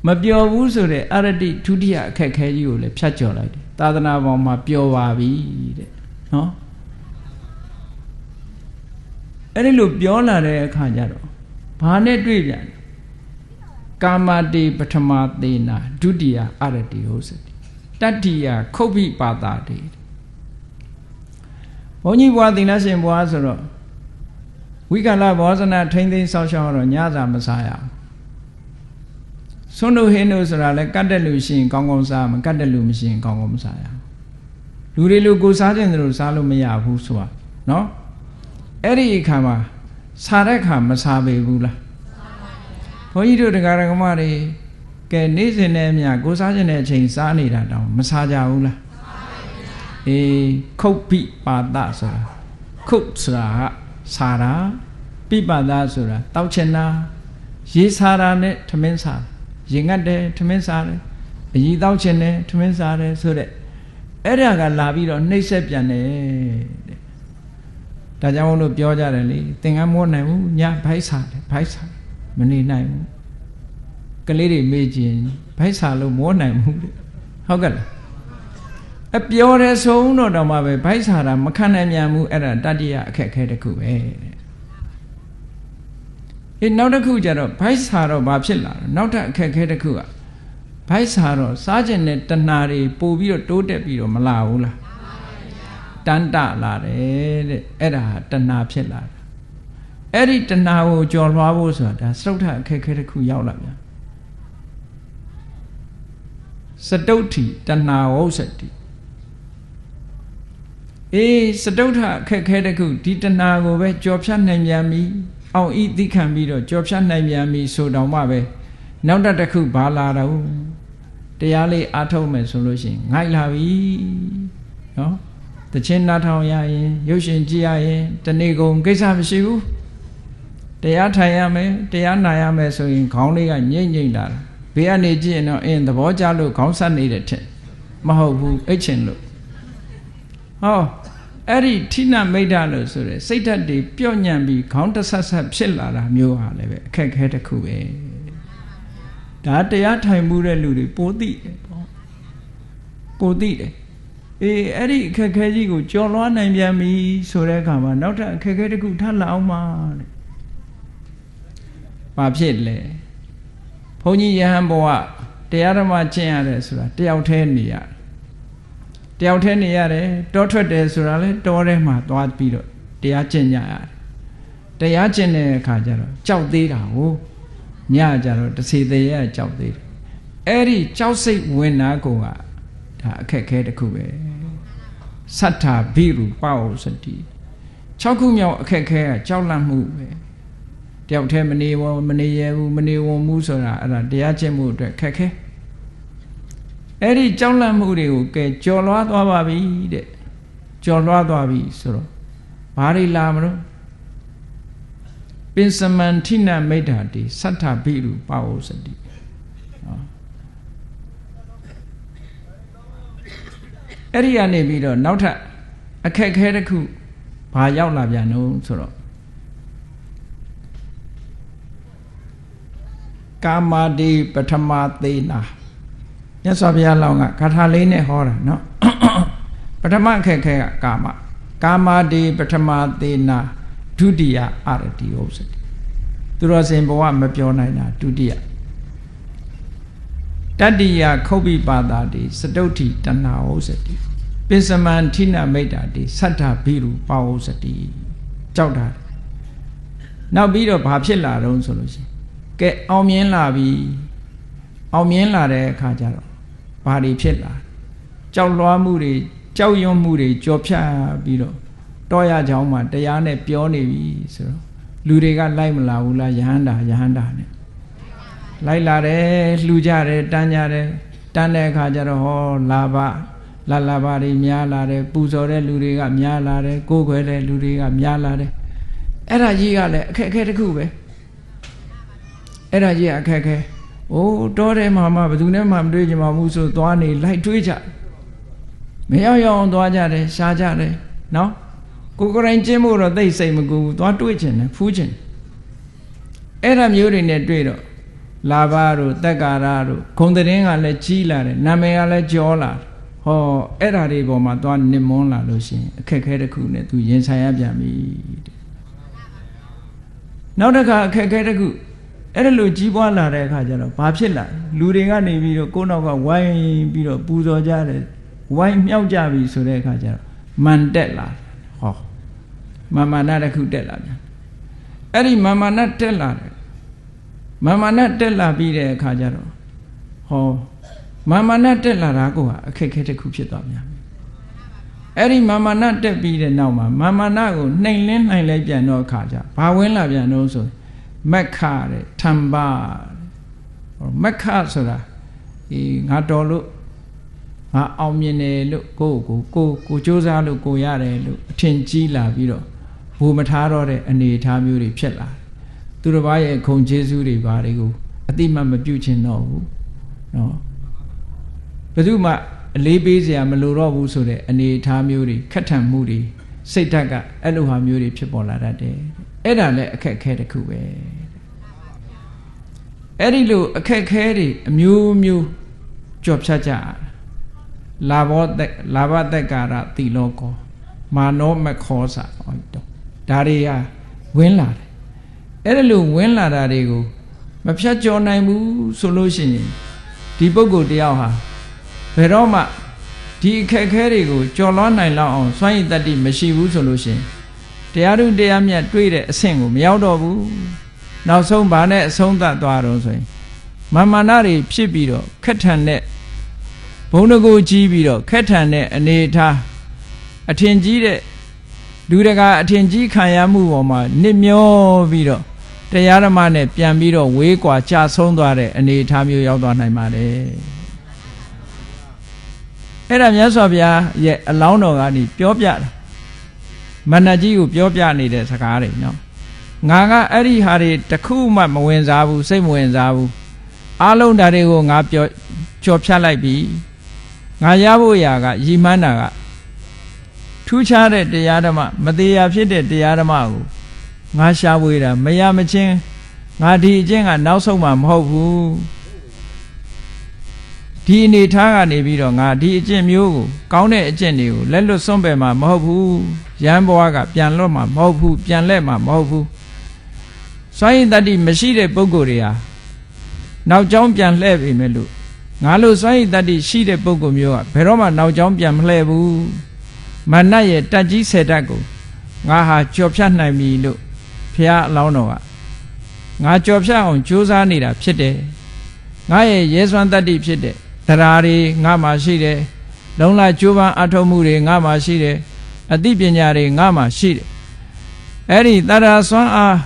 မပျော်ဘူးဆိုတဲ့အရတိဒုတိယအခက်ခဲကြီးကိုလည်းဖြတ်ကျော်လိုက်တယ် သာသနာပေါ်မှာပျော်ပါပြီတဲ့နော်အဲ့ဒီလိုပြောလာတဲ့အခါကျတော့ဘာနဲ့တွေ့ပြန်ကာမတိပထမသေနာဒုတိယအရတိဟောစတိတတ္တိယခုတ်ပိပါတာတိဘုန်းကြီးဘွားသီလရှင်ဘွားဆိုတော့ဝိကလဘောဇနာထိမ့်သိမ်းဆောက်ရှောက်တော့ညစာမစားရဘူးဆွန်းတို့ဟင်းတို့ဆိုတာလဲကတ်တဲ့လူရှိရင်ကောင်းကောင်းစားမကတ်တဲ့လူမရှိရင်ကောင်းကောင်းမစားရဘူးလူတွေလူကိုစားခြင်းတို့စားလို့မရဘူးဆိုတာနော်အဲ့ဒီအခါမှာစားတဲ့အခါမစားပေဘူးလားဘုန်းကြီးတို့တရားဓမ္မတွေကဲနေ့စဉ်နဲ့အမျှကိုစားခြင်းတဲ့အချိန်စားနေတာတောင်မစားကြဘူးလားအေးခုတ်ပိပါဒဆိုတာခုတ်ဆိုတာစားတာပိပါဒဆိုတာတောက်ချင်တာရေစားတာနဲ့ထမင်းစားရင်ငတ်တယ်ထမင်းစားတယ်အကြီးတောက်ချင်တယ်ထမင်းစားတယ်ဆိုတဲ့အဲ့ဒါကလာပြီးတော့နှိမ့်ဆက်ပြန်တယ်တဲ့ဒါကြောင့်မို့လို့ပြောကြတယ်လေသင်္ကန်းမိုးနိုင်ဘူးညဘိုက်စားတယ်ဘိုက်စားမနေနိုင်ဘူးကလေးတွေမေးကြည့်ဘိုက်စားလို့မိုးနိုင်ဘူးတဲ့ဟုတ်ကဲ့လားအပြောတဲ့ဆုံးတော့မှပဲဘိုက်စားတာမခံနိုင်မြန်ဘူးအဲ့ဒါတတိယအခက်အခဲတစ်ခုပဲတဲ့နောက်တစ်ခုကျတော့ဘိုက်စားတော့ဘာဖြစ်လာလဲနောက်ထပ်အခက်အခဲတစ်ခုကဘိုက်စားတော့စားကျင်တဲ့တဏှာတွေပို့ပြီးတော့တိုးတက်ပြီးတော့မလာဘူးလားတန်တလာတယ်တဲ့အဲ့ဒါတဏှာဖြစ်လာတာအဲ့ဒီတဏှာကိုကျော်လွှားဖို့ဆိုတာဒါစတုထအခက်အခဲတစ်ခုရောက်လာပြန်စတုဋ္ဌိတဏှာဝုစတိစတုထအခက်အခဲတစ်ခုဒီတဏှာကိုပဲကျော်ဖြတ်နိုင်ပြန်ပြီအောင်ဤသိခံပြီးတော့ကြော်ဖြတ်နိုင်ပြန်ပြီဆိုတော့မှပဲနောက်တစ်ခုဘာလာတော့တရားလေးအားထုတ်မယ်ဆိုလို့ရှိရင်ငိုက်လာပြီနော်တခြင်းနားထောင်ရရင်ရုပ်ရှင်ကြည့်ရရင်တနေ့ကုန်ကိစ္စမရှိဘူးတရားထိုင်ရမယ်တရားနာရမယ်ဆိုရင်ခေါင်းလေးကညိမ့်ညိမ့်လာတာဘေးကနေကြည့်ရင်တော့သဘောကျလို့ခေါင်းဆက်နေတဲ့ထက်မဟုတ်ဘူးအိတ်ချင်လို့ဟောအဲ့ဒီဌိနမိတ်္တလို့ဆိုရယ်စိတ်ဓာတ်တွေပြော့ညံ့ပြီးခေါင်းတဆက်ဆက်ဖြစ်လာတာမျိုးဟာလည်းပဲအခက်ခဲတစ်ခုပဲဒါတရားထိုင်မှုတဲ့လူတွေပိုသိတယ်ပေါ့ပိုသိတယ်အဲ့ဒီအခက်ခဲကြီးကိုကျော်လွှားနိုင်ပြန်ပြီဆိုတဲ့အခါမှာနောက်ထပ်အခက်ခဲတစ်ခုထပ်လာအောင်ပါတဲ့ဘာဖြစ်လဲဘုန်းကြီးယဟန်ဘဝတရားဓမ္မကျင့်ရတယ်ဆိုတာတယောက်တည်းနေရတယောက်တည်းနေရတယ်တောထွက်တယ်ဆိုတာလဲတောထဲမှာသွားပြီးတော့တရားကျင့်ကြရတယ်တရားကျင့်တဲ့အခါကျတော့ကြောက်သေးတာကိုညကျတော့တစေသေးရကြောက်သေးတယ်အဲ့ဒီကြောက်စိတ်ဝင်နာကိုကဒါအခက်ခဲတစ်ခုပဲသတ္ထာဘိရုပဝစတိ6ခုမြောက်အခက်ခဲကကြောက်လန့်မှုပဲတယောက်တည်းမနေဝမနေရဘူးမနေဝမှုဆိုတာအဲ့ဒါတရားကျင့်မှုအတွက်ခက်ခဲအဲ့ဒီကြောက်လန့်မှုတွေကိုကဲကြော်လွှားသွားပါပြီတဲ့ကြော်လွှားသွားပြီဆိုတော့ဘာတွေလာမလို့ပင်စမန္ထိနမိဋ္ဌာတိသတ္ထဘိရုပဝစတိအဲ့ဒီကနေပြီးတော့နောက်ထပ်အခက်ခဲတစ်ခုဘာရောက်လာပြန်လို့ဆိုတော့ကာမာတိပထမသေနာမြတ်စွာဘုရားလောင်းကဂါထာလေးနဲ့ဟောတာနော်ပထမအခက်ခဲကကာမာတိပထမသေနာဒုတိယအရတိဥစ္စတိသူတော်စင်ဘဝမပြောနိုင်တာဒုတိယတတိယခုတ်ပိပါတာတိစတုဋ္ဌိတဏှာဥစ္စတိပင်စမန္ထိနမိတ်တာတိသတ္ထဘိရုပဝစတိကြောက်တာနောက်ပြီးတော့ဘာဖြစ်လာတော့ဆိုလို့ရှိရင်ကဲအောင်မြင်လာပြီအောင်မြင်လာတဲ့အခါကျတော့ဘာတွေဖြစ်လာကြောက်လွှားမှုတွေကြောက်ရွံ့မှုတွေကြော်ဖြတ်ပြီးတော့တောရချောင်းမှာတရားနဲ့ပြောနေပြီဆိုတော့လူတွေကလိုက်မလာဘူးလားယဟန္တာနဲ့လိုက်လာတယ်လှူကြတယ်တန်းကြတယ်တန်းတဲ့အခါကျတော့ဟောလာဘတွေများလာတယ်ပူဇော်တဲ့လူတွေကများလာတယ်ကိုးကွယ်တဲ့လူတွေကများလာတယ်အဲ့ဒါကြီးကလည်းအခက်အခဲတစ်ခုပဲအဲ့ဒါကြီးအခက်အခဲတောထဲမှာမှဘယ်သူနဲ့မှမတွေ့ကြမှာဘူးဆိုသွားနေလိုက်တွေးကြမရောက်အောင်သွားကြတယ်ရှားကြတယ်နော်ကိုယ်တိုင်ကျင့်ဖို့တော့သိစိတ်မကူဘူးသွားတွေးချင်တယ်ဖူးချင်အဲ့ဒါမျိုးတွေနဲ့တွေ့တော့လာဘတို့တက်ကာရတို့ဂုံတရင်ကလည်းကြီးလာတယ်နာမည်ကလည်းကျော်လာဟ အဲ့ဓာတွေပေါ်မှာသွားနစ်မွန်းလာလို့ရှိရင်အခက်ခဲတစ်ခုနဲ့သူရင်ဆိုင်ရပြန်ပြီနောက်တစ်ခါအခက်ခဲတစ်ခုအဲ့ဒါလိုကြီးပွားလာတဲ့အခါကျတော့ဘာဖြစ်လာလူတွေကနေပြီးတော့ကိုယ့်နောက်ကဝိုင်းပြီးတော့ပူဇော်ကြတယ်ဝိုင်းမြောက်ကြပြီဆိုတဲ့အခါကျတော့မန်တက်လာမာနတစ်ခုတက်လာပြန်အဲ့ဒီမာနတက်လာတယ်မာနတက်လာပြီးတဲ့အခါကျတော့မာနတက်လာတာကအခက်ခဲတစ်ခုဖြစ်သွားပြန်အဲ့ဒီမာနတက်ပြီးတဲ့နောက်မှာမာနကိုနှိမ်လင်းနိုင်လိုက်ပြန်တော့အခါကျဘာဝင်လာပြန်တော့ဆိုမက္ခတဲ့ထံပါမက္ခဆိုတာငါတော်လို့ငါအောင်မြင်တယ်လို့ကိုစူးစမ်းလို့ကိုရတယ်လို့အထင်ကြီးလာပြီးတော့ဘူမထားတော့တဲ့အနေအထားမျိုးတွေဖြစ်လာသူတစ်ပါးရဲ့ခုံကျေးဇူးတွေဘာတွေကိုအတိမတ်မပြုတ်ချင်တော့ဘူးနော်ဘယ်သူမှအလေးပေးစရာမလိုတော့ဘူးဆိုတဲ့အနေအထားမျိုးတွေခက်ထန်မှုတွေစိတ်ဓာတ်ကအဲ့လိုဟာမျိုးတွေဖြစ်ပေါ်လာတတ်တယ်အဲ့ဒါလည်းအခက်အခဲတစ်ခုပဲအဲ့ဒီလိုအခက်အခဲတွေအမျိုးမျိုးကြော်ဖြတ်ကြလာဘသက်ကာရတိလောကောမာနောမခောစာဒါတွေဟာဝင်လာတယ်အဲ့ဒါလိုဝင်လာတာတွေကိုမဖြတ်ကျော်နိုင်ဘူးဆိုလို့ရှိရင်ဒီပုဂ္ဂိုလ်တယောက်ဟာဘယ်တော့မှဒီအခက်အခဲတွေကိုကျော်လွှားနိုင်လောက်အောင်စွမ်းရည်တတ္တိမရှိဘူးဆိုလို့ရှိရင်တရားဓုတရားမြတ်တွေ့တဲ့အဆင့်ကိုမရောက်တော့ဘူးနောက်ဆုံးဗာနဲ့အဆုံးသတ်သွားတော့ဆိုရင်မာနတွေဖြစ်ပြီးတော့ခက်ထန်တဲ့ဘုံတကူကြီးပြီးတော့ခက်ထန်တဲ့အနေထားအထင်ကြီးတဲ့လူတကာအထင်ကြီးခံရမှုပေါ်မှာနစ်မျောပြီးတော့တရားဓမ္မနဲ့ပြန်ပြီးတော့ဝေးကွာကြဆုံးသွားတဲ့အနေအထားမျိုးရောက်သွားနိုင်ပါတယ်အဲ့ဒါမြတ်စွာဘုရားရဲ့အလောင်းတော်ကနေပြောပြတာမဏ္ဍကြီးကိုပြောပြနေတဲ့စကားတွေနော်ငါကအဲ့ဒီဟာတွေတခုမှမဝင်စားဘူးစိတ်မဝင်စားဘူးအားလုံးဓာတ်တွေကိုငါကြော်ဖြတ်လိုက်ပြီငါရဖို့ရာကရည်မှန်းတာကထူးခြားတဲ့တရားဓမ္မမတရားဖြစ်တဲ့တရားဓမ္မကိုငါရှာဖွေတာမရမချင်းငါဒီအကျင့်ကနောက်ဆုံးမှမဟုတ်ဘူးဒီအနေထားကနေပြီးတော့ငါဒီအကျင့်မျိုးကိုကောင်းတဲ့အကျင့်တွေကိုလက်လွတ်စွန့်ပယ်မှာမဟုတ်ဘူးရဟန်းဘဝကပြန်လွတ်မှာမဟုတ်ဘူးပြန်လဲမှာမဟုတ်ဘူးစွမ်းရည်တတ္တိမရှိတဲ့ပုဂ္ဂိုလ်တွေဟာနောက်ကျောင်းပြန်လှည့်ပြီမဲ့လို့ငါလို့စွမ်းရည်တတ္တိရှိတဲ့ပုဂ္ဂိုလ်မျိုးကဘယ်တော့မှနောက်ကျောင်းပြန်မလှည့်ဘူးမာနရဲ့တက်ကြီးဆယ်တတ်ကိုငါဟာကြော်ဖြတ်နိုင်ပြီလို့ဘုရားအလောင်းတော်ကငါကြော်ဖြတ်အောင်ကြိုးစားနေတာဖြစ်တယ်ငါရဲ့ရဲစွမ်းတတ္တိဖြစ်တဲ့တရားတွေငါမှာရှိတယ်လုံလကြိုးပမ်းအထောက်မှုတွေငါမှာရှိတယ်အသိပညာတွေငါမှာရှိတယ်အဲ့ဒီတရားစွမ်းအား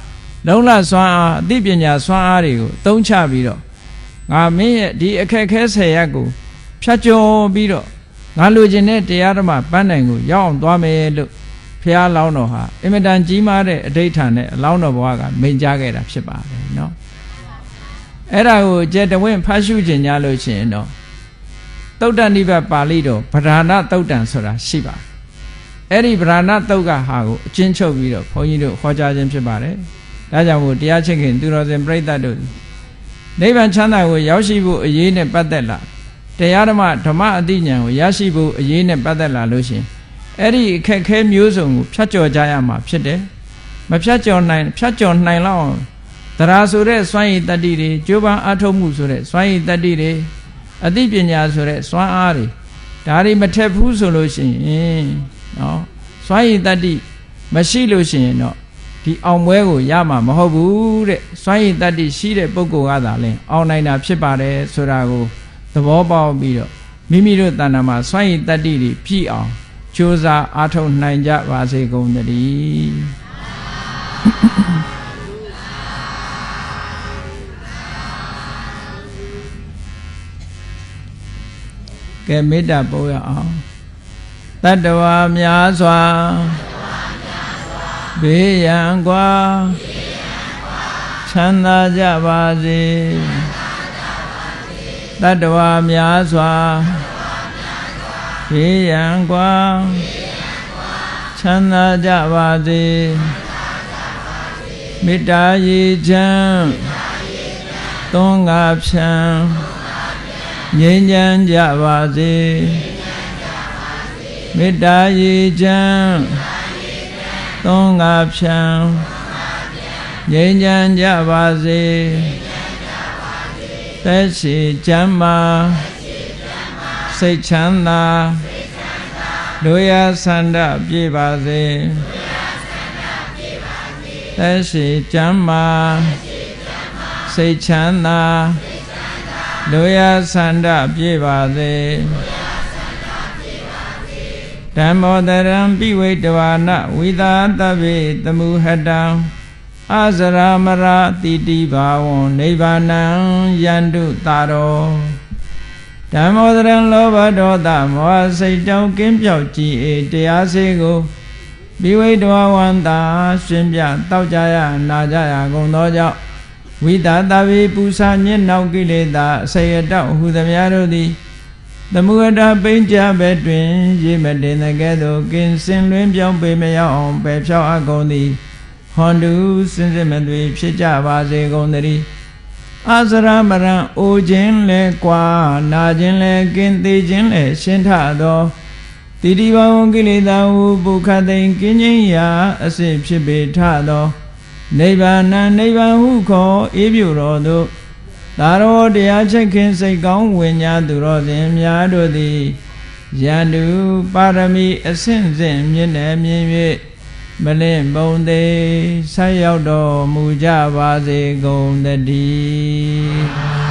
လုံလစွမ်းအားအသိပညာစွမ်းအားတွေကိုသုံးချပြီးတော့ငါမင်းရဲ့ဒီအခက်ခဲဆယ်ရပ်ကိုဖြတ်ကျော်ပြီးတော့ငါလိုချင်တဲ့တရားဓမ္မပန်းတိုင်ကိုရောက်အောင်သွားမယ်လို့ဘုရားလောင်းတော်ဟာအင်မတန်ကြီးမားတဲ့အဋိဋ္ဌာန်နဲ့အလောင်းတော်ဘဝကမိန့်ကြားခဲ့တာဖြစ်ပါတယ်နော်အဲ့ဒါကိုကြက်တဝင့်ဖတ်ရှုခြင်းများလို့ရှိရင်တော့သုတ္တနိဗ္ဗာန်ပါဠိတော်ဗဒာဏသုတ်တံဆိုတာရှိပါတယ်အဲ့ဒီဗဒာဏသုတ်ကဟာကိုအချင်းချုပ်ပြီးတော့ဘုန်းကြီးတို့ဟောကြားခြင်းဖြစ်ပါတယ်ဒါကြောင့်မို့တရားချစ်ခင်သူတော်စင်ပြိဿတ်တို့နိဗ္ဗာန်ချမ်းသာကိုရောက်ရှိဖို့အရေးနဲ့ပတ်သက်လာတရားဓမ္မအသိဉာဏ်ကိုရရှိဖို့အရေးနဲ့ပတ်သက်လာလို့ရှိရင်အဲ့ဒီအခက်ခဲမျိုးစုံကိုဖြတ်ကျော်ကြရမှာဖြစ်တယ်မဖြတ်ကျော်နိုင်လောက်တရားဆိုတဲ့စွမ်းရည်တတ္တိတွေကြိုးပမ်းအထောက်မှုဆိုတဲ့စွမ်းရည်တတ္တိတွေအသိပညာဆိုတဲ့စွမ်းအားတွေဒါတွေမထက်ဘူးဆိုလို့ရှိရင်နော်စွမ်းရည်တတ္တိမရှိလို့ရှိရင်တော့ဒီအောင်ပွဲကိုရမှာမဟုတ်ဘူးတဲ့စွမ်းရည်တတ္တိရှိတဲ့ပုဂ္ဂိုလ်ကသာလဲအောင်နိုင်တာဖြစ်ပါတယ်ဆိုတာကိုသဘောပေါက်ပြီးတော့မိမိတို့တဏ္ဍာမှာစွမ်းရည်တတ္တိတွေပြည့်အောင်ကြိုးစားအားထုတ်နိုင်ကြပါစေကုန်သတည်းကဲမေတ္တာပို့ရအောင်တတ္တဝါများစွာဘေးရန်ကွာချမ်းသာကြပါစေတတ္တဝါများစွာဘေးရန်ကွာချမ်းသာကြပါစေမေတ္တာရေချမ်းသွန်ကားဖြံငြိမ်းချမ်းကြပါစေ မေတ္တာရေချမ်းသွန်ငါဖြံငြိမ်းချမ်းကြပါစေသက်ရှိချမ်းမာစိတ်ချမ်းသာတို့ရဆန္ဒပြေပါစေသက်ရှိချမ်းမာစိတ်ချမ်းသာတို့ရဆန္ဒပြေပါစေဓမ္မောတရံပိဝိတဝါနဝိသာတဗေတမုဟတံအာဇရမရတိတိဘာဝံနိဗ္ဗာနံယန္တုတာရောဓမ္မောတရံလောဘဒေါသမောဟစိတ်ကြောင့်ကင်းပြောက်ကြည်အေတရားစေကိုပိဝိတဝါဝန္တာရှင်ပြတောက်ကြရနာကြရကုန်သောကြောင့်ဝိသာတဗေပူဇာညစ်နောက်ကိလေသာအစရတောက်ဟုသမျှတို့သည်သမုဒ္ဒပိဉ္ကြဘဲတွင်ရေမတင်တဲ့ကဲ့သို့ကင်းစင်လွင်ပြောင်းပေမရောက်အောင်ပယ်ဖြောက်အပ်ကုန်သည်ဟွန်တုစင်စစ်မသွေဖြစ်ကြပါစေကုန်သတည်းအာဇရမရံအိုခြင်းလဲကွာနာခြင်းလဲကင်းသေးခြင်းလဲရှင်းထသောတိတိဘဝကိလေသာဟုပုခသိင်ကင်းခြင်းရာအစစ်ဖြစ်ပေထသောနိဗ္ဗာန်နိဗ္ဗာန်ဟုခေါ်အေးပြုတော်သို့သာရောတရားချက်ခင်စိတ်ကောင်းဝိညာသူတော်စဉ်များတို့သည်ယန္တုပါရမီအဆင့်ဆင့်မြင့်နေမြင့်၍မလင့်ပုံသေးဆက်ရောက်တော်မူကြပါစေကုန်သတည်း